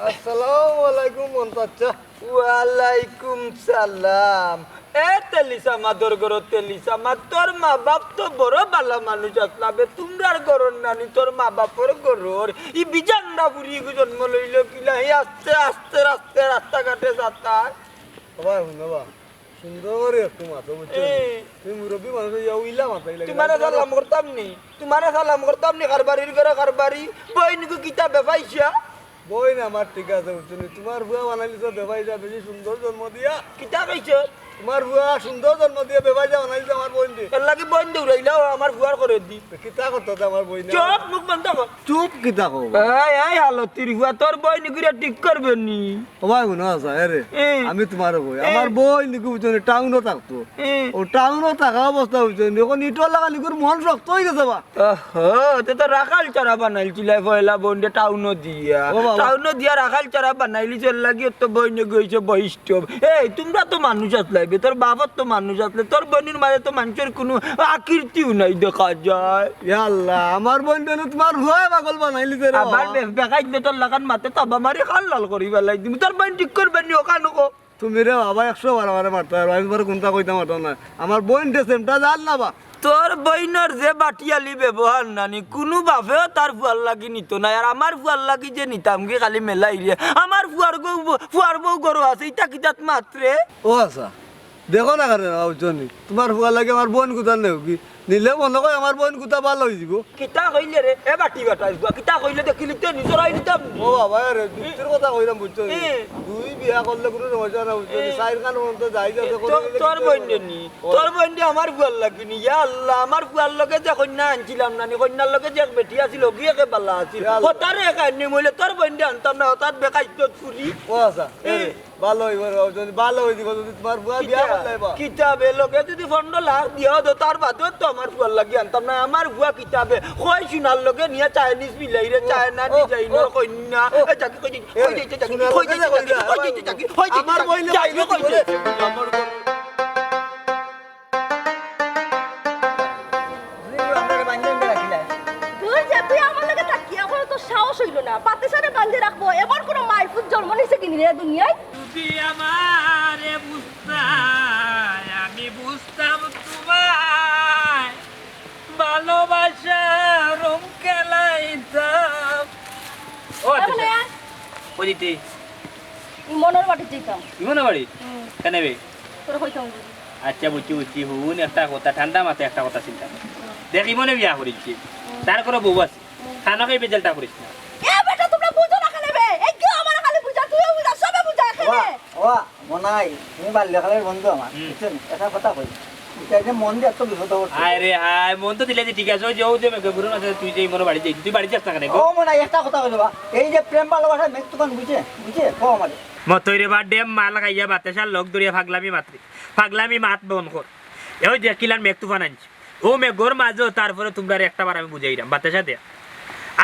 আসসালামু আলাইকুম মন্তাজ ওয়ালাইকুম সালাম এ তেলিসা মাদর গরো তেলিসা মা তোর মা বাপ তো বড় বালা মানুষ আসলাবে তোমরার গরর নানি তোর মা বাপর গরর ই বিজান্ডা বুড়ি জন্ম লইল কিলা ই আস্তে আস্তে রাস্তাঘাটে যাতা বাবা বাবা সুন্দর করে একটু মাথা বুঝছো তুমি মুরব্বী মানুষ যাও ইলা মাথা ইলা তোমারে সালাম করতাম নি কারবারির করে কারবারি বইনিকু কিতাব বেপাইছা বই না আমার ঠিক আছে বুঝছো তোমার বুয়া বানাইলি তো দেবাই যা বেশি সুন্দর জন্ম দিয়া কিতাব আইছে তোমার বুয়া সুন্দর জন্ম দিয়ে বেবাই যাও নাই আমার বোন দি এর লাগি বইন দৌড়াইলাও আমার ফুয়ার করে দি কিতা করতে আমার বোন চুপ মুখ বন্ধ কর চুপ কিতা কো এই হালতির ফুয়া তোর বইন করে ঠিক করবে নি ও ভাই গুণ আছে আরে এই। আমি তোমার বই আমার বোন নিকু বুঝনি টাউনও থাকতো এই। ও টাউনও থাকা অবস্থা বুঝনি এখন ইটোর লাগা নিকুর মন শক্ত হয়ে গেছে বা তে তো রাখাল চারা বানাইছিল পয়লা বইনটা টাউনও দিয়া ও বাবা। টাউনও দিয়া রাখাল চারা বানাইলি চল লাগি তো বইনে গইছে বৈষ্ণব এই তোমরা তো মানুষ আসলাইবে তোর বাবার তো মানুষ আসলে তোর বোনের মাঝে তো মানুষের কোনো আকৃতিও নাই দেখা যায় আল্লাহ আমার বোন তোমার ভয় পাগল বানাইলি রে আবার বেকাই তোর লাগান মাতে তাবা মারি খাল লাল করি বেলাই তুমি তোর বোন ঠিক করবে নি ওখানে কো তুমি রে বাবা 100 বার মারতে আর আমি পরে কোনটা কইতে মারতো না আমার বোন ডেসেমটা জান না বা তোর বইনের যে বাটিয়ালি ব্যবহার নানি কোনো বাপেও তার ফুয়ার লাগি নিত না আর আমার ফুয়ার লাগি যে নিতাম কি খালি মেলাই রে আমার ফুয়ার বউ গরু আছে ইটা কিতাত মাত্রে ও আচ্ছা দেখো না কারণ জনি তোমার ফুয়া লাগে আমার বোন কোথা নেও কি নিলে মনে কয় আমার বোন কোথা ভালো হয়ে যাব কিতা কইলে রে এ বাটি বাটাই ফুয়া কিতা কইলে দেখিলি তো নিজর আই নিতাম ও বাবা রে দুধের কথা কইলাম বুঝছো দুই বিয়া করলে কোনো মজা না বুঝছো সাইর কান মন তো যাই যাবে তোর বইনে নি তোর বইনে আমার ফুয়ার লাগি নি ইয়া আল্লাহ আমার ফুয়ার লগে যে কন্যা আনছিলাম নানি কন্যার লগে যে এক বেটি আছিল গিয়ে কে বালা আছিল ও তারে কান্নি মইলে তোর বইনে আনতাম না তার বেকাইত ফুরি ও আচ্ছা ভালো হইব যদি ভালো হই দিব যদি তোমার বুয়া বিয়া করলে বা কিতাবে লগে যদি 15 লাখ দিয়া দো তার বাদও তো আমার ফুয়ার লাগি আনতাম না আমার ফুয়া কিতাবে কই শুনার লগে নিয়া চাইনিজ মিলাই রে চায়না ডিজাইনার কন্যা এ জাকি কই যাইতে জাকি কই যাইতে জাকি আমার বইলে যাইবে কই আমার তুই যে তুই আমার লাগে তাকিয়া করে তো সাহস হইল না পাতে সাথে বান্ধে রাখবো এবার কোনো মাইফুট জন্ম নিছে কিনি রে দুনিয়ায় তুই আমারে বুঝতাই আমি বুঝতাম তোমায় ভালোবাসা রং খেলাইতাম ও এখন ও দিতে মনের বাড়ি যেতাম ইমন বাড়ি কেন বে তোরা হইতাম আচ্ছা বুঝছি হুন একটা কথা ঠান্ডা মাথায় একটা কথা চিন্তা দেখ ইমনে বিয়া করিছি তার করে বউ আছে খানাকে বেজালটা করিস না এ বেটা তোমরা বুঝো না কেন বে এই কি আমার খালি বুঝা তুইও বুঝা সবে বুঝা এখানে ও মনাই তুমি বাল্যকালের বন্ধু আমার বুঝছেন এটা কথা কই এটা যে মন দিয়ে এত বিপদ হচ্ছে আরে হাই মন তো দিলে যে ঠিক আছে যাও যে মেকে বুড়ো না তুই যে ইমনে বাড়ি যাই তুই বাড়ি যাস না কেন ও মনাই একটা কথা কইবা এই যে প্রেম ভালোবাসা মেক তখন বুঝে কো আমারে মতইরে বা ডেম মাল খাইয়া বাতাসার লগ দরিয়া ফাগলামি মাত বন কর ওই দেখিলাম মেঘ তুফান আনছি ও মেঘর মাঝে তারপরে তোমরা একটা বার আমি বুঝাইলাম বাতাসা দে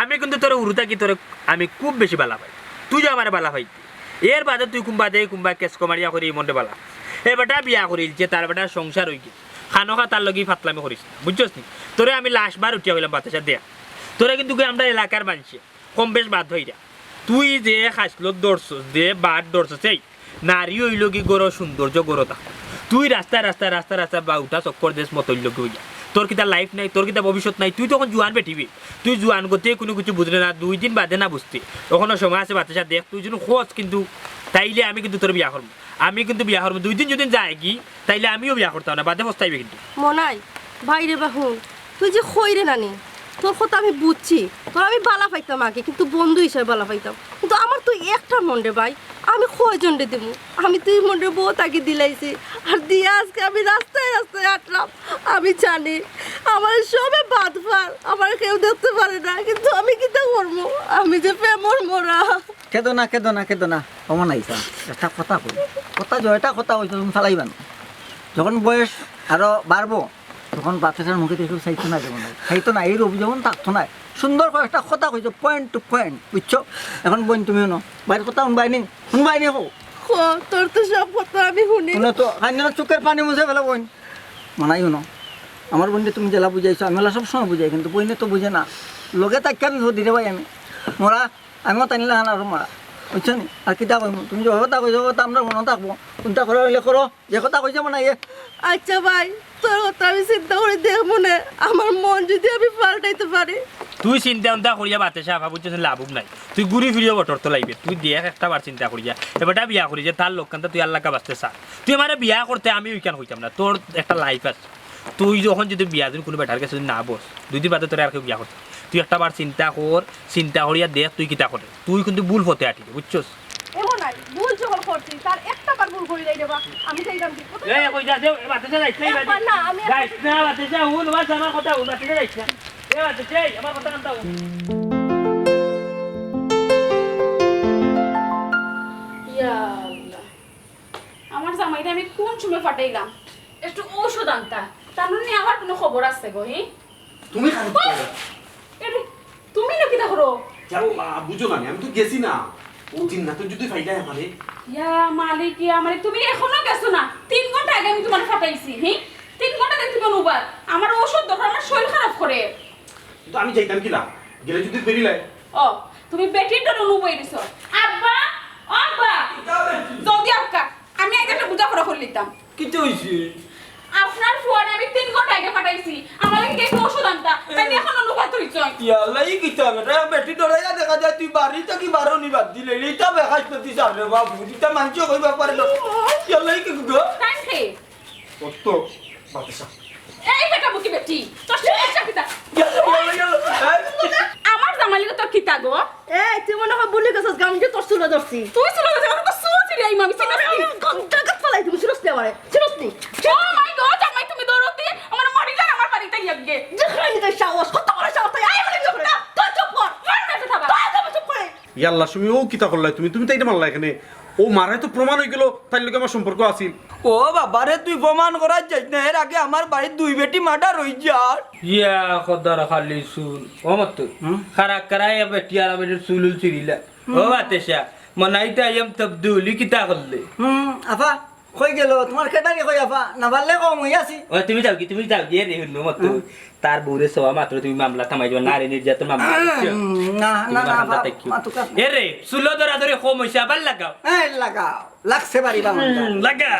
আমি কিন্তু তোর উড়ুতা কি তোর আমি খুব বেশি বালা পাই তুই যে আমার বালা পাই এর বাদে তুই কুম্বা কেস কমারিয়া করি মনটা বালা এ বেটা বিয়া করিলছে তার বেটা সংসার হই গিয়ে খানো খা তার লগি ফাতলামি করিস বুঝছস নি তোরে আমি লাস্ট বার উঠিয়া হইলাম বাতাসা দেয়া তোরা কিন্তু আমরা এলাকার মানুষে কম বেশ বাদ হইরা তুই যে খাসলো দৌড়ছস যে বাদ দৌড়ছস এই নারী হইল কি গরো সৌন্দর্য গরতা তুই রাস্তা বা উঠা চক্কর দেশ মতৈল হইয়া তোর কিতা লাইফ নাই তোর কিতা ভবিষ্যৎ নাই তুই তখন জোয়ান বেঠিবি তুই জোয়ান গতি কোনো কিছু বুঝলে না 2 দিন বাদে না বুঝতে তখনও সময় আছে বাচ্চা দেখ তুই যদি খোঁজ কিন্তু তাইলে আমি কিন্তু তোর বিয়া করবো 2 দিন যদি যায় কি তাইলে আমিও বিয়া করতাম না বাদে পস্তাইবে কিন্তু মনাই ভাইরে বাহু তুই যে খইরে নানি তোর কথা আমি বুঝছি তোর আমি বালা পাইতাম আগে কিন্তু বন্ধু হিসেবে বালা পাইতাম কিন্তু আমার তুই একটা মন রে ভাই আমি কয়জন রে দেবো আমি তুই মন রে বউ তাকে দিলাইছি আর দিয়ে আজকে আমি রাস্তায় হাঁটলাম আমি জানি আমার সবে বাদ ফাল আমার কেউ দেখতে পারে না কিন্তু আমি কিতা করবো আমি যে প্রেমর মোরা কেদো না অমন আইসা একটা কথা কই কথা জয়টা কথা হইতো তুমি ফালাইবা না যখন বয়স আরো বাড়বো তখন বাচ্চাটার মুখে দেখে চাইতো না যেমন খাইতো না এই রবি যেমন থাকতো না সুন্দর করে একটা কথা কইছো পয়েন্ট টু পয়েন্ট বুঝছো এখন বোন তুমি শুনো বাইরের কথা শুনবাইনি হোক তোর তো সব কথা আমি শুনি শুনে তো কান্না চোখের পানি মুছে ফেলে বোন মানাই শুনো আমার বোনকে তুমি জেলা বুঝাইছো আমি সব সময় বুঝাই কিন্তু বোনে তো বুঝে না লগে তাকে আমি দিতে ভাই আমি মরা আমিও টানিলে হান আর মরা বুঝছো নি আর কিতা কইম তুমি যে কথা কইছো তা আমরা মনে থাকবো কোনটা করা হইলে করো যে কথা কইছো মানাই আচ্ছা ভাই তোর কথা আমি চিন্তা করে দেখবো না আমার মন যদি আমি পাল্টাইতে পারি তুই চিন্তা করিয়া বাতাসা বুঝছিস লাভুক নাই তুই ঘুরি ফিরিয়ে বটর তো লাগবে তুই দেখ একটা বার চিন্তা করিয়া এবারটা বিয়া করি যে তার লোকখানটা তুই আল্লাহকে বাঁচতে চা তুই আমার বিয়া করতে আমি ওইখান হইতাম না তোর একটা লাইফ আছে তুই যখন যদি বিয়া যদি কোনো বেটার কাছে যদি না বস 2 দিন বাদে তোর আর কেউ বিয়া করতে তুই একটা বার চিন্তা করিয়া দেখ তুই কিতা করে তুই কিন্তু ভুল হতে আটিকে বুঝছস এমন নাই ভুল যখন করছি তার একটা বার ভুল করি নাই দেবা আমি চাইলাম কি এই কই যা দেও বাতাসে যাইছ না একবার না আমি যাইছ না বাতাসে হুন বাস আমার কথা হুন বাতাসে যাইছ না এ বাতাসে আমার কথা কান্তাও ইয়া আল্লাহ আমার জামাইটা আমি কোন সময় ফাটাইলাম একটু ঔষধ আনতা তার মানে আমার কোনো খবর আছে গো হি তুমি একটু তুমি নাকি দেখো যাও বুঝো না আমি তো গেছি না ও দিন না তো যদি ফাইটা আমারে ইয়া মালিক ইয়া মালিক তুমি এখনো গেছো না 3 ঘন্টা আগে আমি তোমার ফাটাইছি হি 3 ঘন্টা দেন তুমি অনুবাদ আমার ঔষধ দরকার আমার শরীর খারাপ করে তো আমি যাইতাম কিলা গেলে যদি বেরিলাই ও তুমি বেটির তো অনুবই দিছো আব্বা ও আব্বা জলদি আপকা আমি আগে একটা বুঝা করে লিখতাম কি তো হইছে আপনার ফোন আমি 3 ঘন্টা আগে পাঠাইছি আমাকে কে ওষুধ আনতা তাই এখন অনুবাদ হইছ ইয়ালাই কি তবে রে বেটি ডরাইয়া দেখা যায় তুই বাড়ি থেকে বারো নিবাদ দিলে এইটা বেখাস পেতি সামনে বাবু দিটা মানছ কইবা পারে না ইয়ালাই কি গো টাইম হে কত বাতাসা এই বেটা মুকি বেটি তোর সমস্যা কিটা আমার জামালি তো কিটা গো এই তুই মনে হয় বলি গেছস গাম যে তোর চুলে ধরছি তুই চলে গেছ আমার তো সুচি রে আমি চিনি ঘন্টা কাট ফলাই তুমি শুনছ না শুনছ নি ও মাই গড জামাই তুমি দৌড়তে আমার মরিলা আমার বাড়িতে গিয়ে যেখানে তো সাহস কত বড় সাহস তাই আই বলে চুপ না তুই চুপ কর মার না থাবা তুই চুপ করে ইয়াল্লা তুমি ও কিতা করলাই তুমি তাইটা মারলা এখানে ও মারাই তো প্রমাণ হয়ে গেল তাই লোকে আমার সম্পর্ক আছিল ও বাবারে তুই প্রমাণ করার যাইস না এর আগে আমার বাড়ির দুই বেটি মার্ডার হই যার ইয়া খদার খালি সুল ও মত খারা করাই বেটিয়ার বেটির সুলুল চিরিলা ও বাতাসা মনাইতা আইম তবদুলি কিতা করলে আফা কই গেল তোমার কেটাকে কই আফা না পারলে কম হই আছি ও তুমি যাও কি রে হুন মত তার বউরে সওয়া মাত্র তুমি মামলা থামাই যাও নারী নির্যাতন মামলা না না না আফা মাতুকা এ রে সুলো ধরা ধরে কম হইছে আবার লাগাও এই লাগাও লাগছে বাড়িবা মনটা লাগা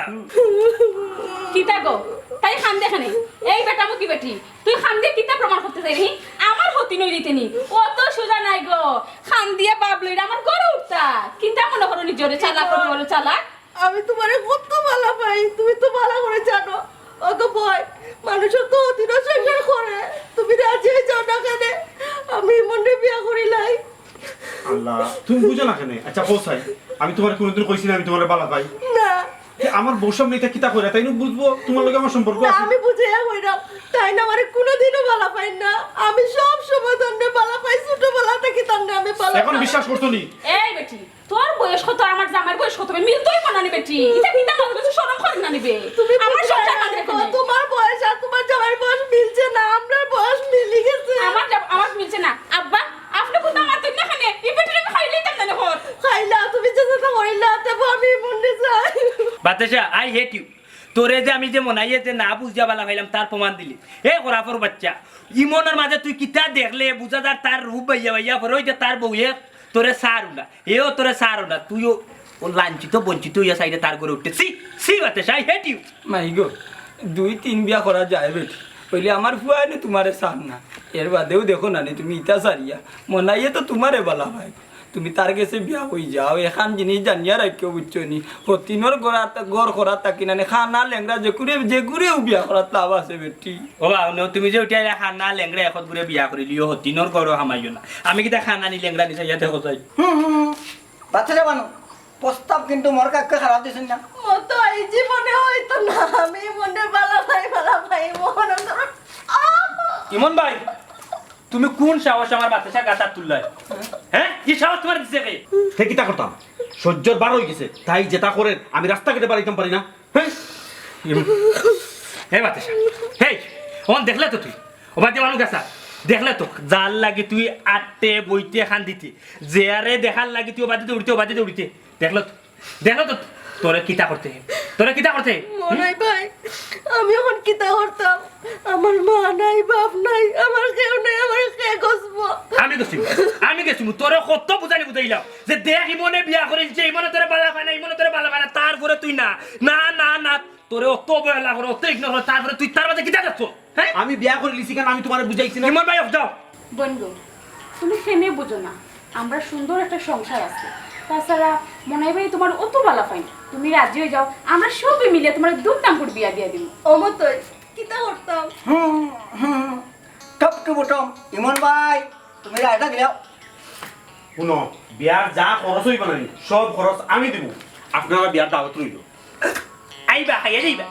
কিতা গো তাই খান দেখানে এই বেটা মুকি বেটি তুই খান দিয়ে কিতা প্রমাণ করতে চাইনি আমার হতি নই দিতেনি ও তো সোজা নাই গো খান দিয়ে বাবলইরা আমার গড়ে উঠতা কিতা মনে করো নিজরে চালাক করে বলে চালাক আমি তোমারে কত ভালো পাই তুমি তো ভালো করে জানো ওগো বয় মানুষের তো অধীন সংসার করে তুমি রাজি হয়ে যাও না কেন আমি মনে বিয়া করিলাই আল্লাহ তুমি বুঝো না কেন আচ্ছা পৌঁছাই আমি তোমার কোনোদিন কইছি না আমি তোমার বালা পাই না আমার বউ সামনে এটা কিতা কইরা তাই না বুঝবো তোমার লগে আমার সম্পর্ক না, আছে আমি বুঝে হইরাম তাই না আমারে কোনোদিনও ভালো পাই না আমি সব সময় তন্নে ভালো পাই ছোটবেলা থেকে তন্নে আমি ভালো এখন বিশ্বাস করছো নি এই বেটি তোর বয়স কত আর আমার জামাইর বয়স কত মিলতই না নি বেটি এটা কিতা মনে করছিস শরম করে না নিবে তুমি আমার সংসার না দেখো তোমার বয়স আর তোমার জামাইয়ের বয়স মিলছে না আমার বয়স মিলে গেছে আমার মিলছে না আব্বা আপনি কোথা আমার তুই না খানে এই বেটির আমি খাইলেই তেমন না হর খাইলা তুমি যেটা করিলা তবে আমি মনে যাই বাতাসা আই হেট ইউ তোরে যে আমি যে মনাইয়ে যে না বুঝা বালা খাইলাম তার প্রমাণ দিলি এ খরাফর বাচ্চা ইমনের মাঝে তুই কিতা দেখলে বুঝাদার তার রূপ বাইয়া বাইয়া করে ওই যে তার বউয়ে তোরে সারু না এও তোরে সারু না তুইও ও লাঞ্ছিত বঞ্চিত ইয়া সাইডে তার করে উঠতে সি বাতাসা আই হেট ইউ মাই গো 2-3 বিয়া করা যায় বেটি পहिले আমার ফুয়া নে তোমারে সার না এর বাদেও দেখো না তুমি ইতা সারিয়া মনাইয়ে তো তোমারে বলা ভাই তুমি তার কাছে বিয়া হই যাও এখান জিনিস জানিয়া রাখিও বুঝছো নি হতিনর গড় করা তাকি না খানা লেংরা যে ঘুরে বিয়া করার লাভ আছে বেটি ও বাবা তুমি যে উঠিয়া খানা লেংরা এখন ঘুরে বিয়া করে লিও হতিনর গড় হামাইও না আমি কিতা খানা নি লেংরা নিছে ইয়াতে কোথায় বাচ্চারা বানো প্রস্তাব কিন্তু মোর কাকে খারাপ দিছেন না মতো এই জীবনে হয়তো না আমি মনে ভালো ভাই মনে ইমন ভাই তুমি কোন সাহস আমার বাতাসা গাতা তুললাই হ্যাঁ কি সাহস তোমার দিছে কে সে কিতা করতাম সহ্যর বার হয়ে গেছে তাই যেটা করেন আমি রাস্তা কেটে বাড়িতাম পারি না হ্যাঁ হে বাতাসা হেই ওন দেখলে তো তুই ও বাদে মানুষ গাছা দেখলে তো জাল লাগি তুই আটতে বইতে খান দিতি জেয়ারে দেখার লাগি তুই বাদিতে উড়িতে দেখলো তো তোরে কিতা করতে মনাই ভাই আমি এখন কিতা করতাম আমার মা নাই বাপ নাই আমার কেউ নাই আমার কে গসবো আমি গেছি তোরে কত বুঝাইলাম যে দেখ ইমনে বিয়া করিলছে ইমনে তোরে বালা পায় না তারপরে তুই না না না না তোরে অত বয়লা করে অত ইগনোর করে তারপরে তুই তার মাঝে কিতা যাচ্ছ হ্যাঁ আমি বিয়া করে লিছি কেন আমি তোমারে বুঝাইছি না ইমন ভাই অফ দাও বন্ধু তুমি ফেনে বুঝো না আমরা সুন্দর একটা সংসার আছে তাছাড়া মনে হয় তোমার অত ভালো পাই তুমি রাজি হয়ে যাও আমরা সবাই মিলে তোমার দুমদাম করে বিয়া দিয়ে দিব অমতই কিতা করতাম টপ টু বটম ইমন ভাই তুমি রায়টা দিলাও শুনো বিয়ার যা খরচ হইব না সব খরচ আমি দিব আপনারা বিয়ার দাওয়াত রইল আইবা খাইয়া যাইবা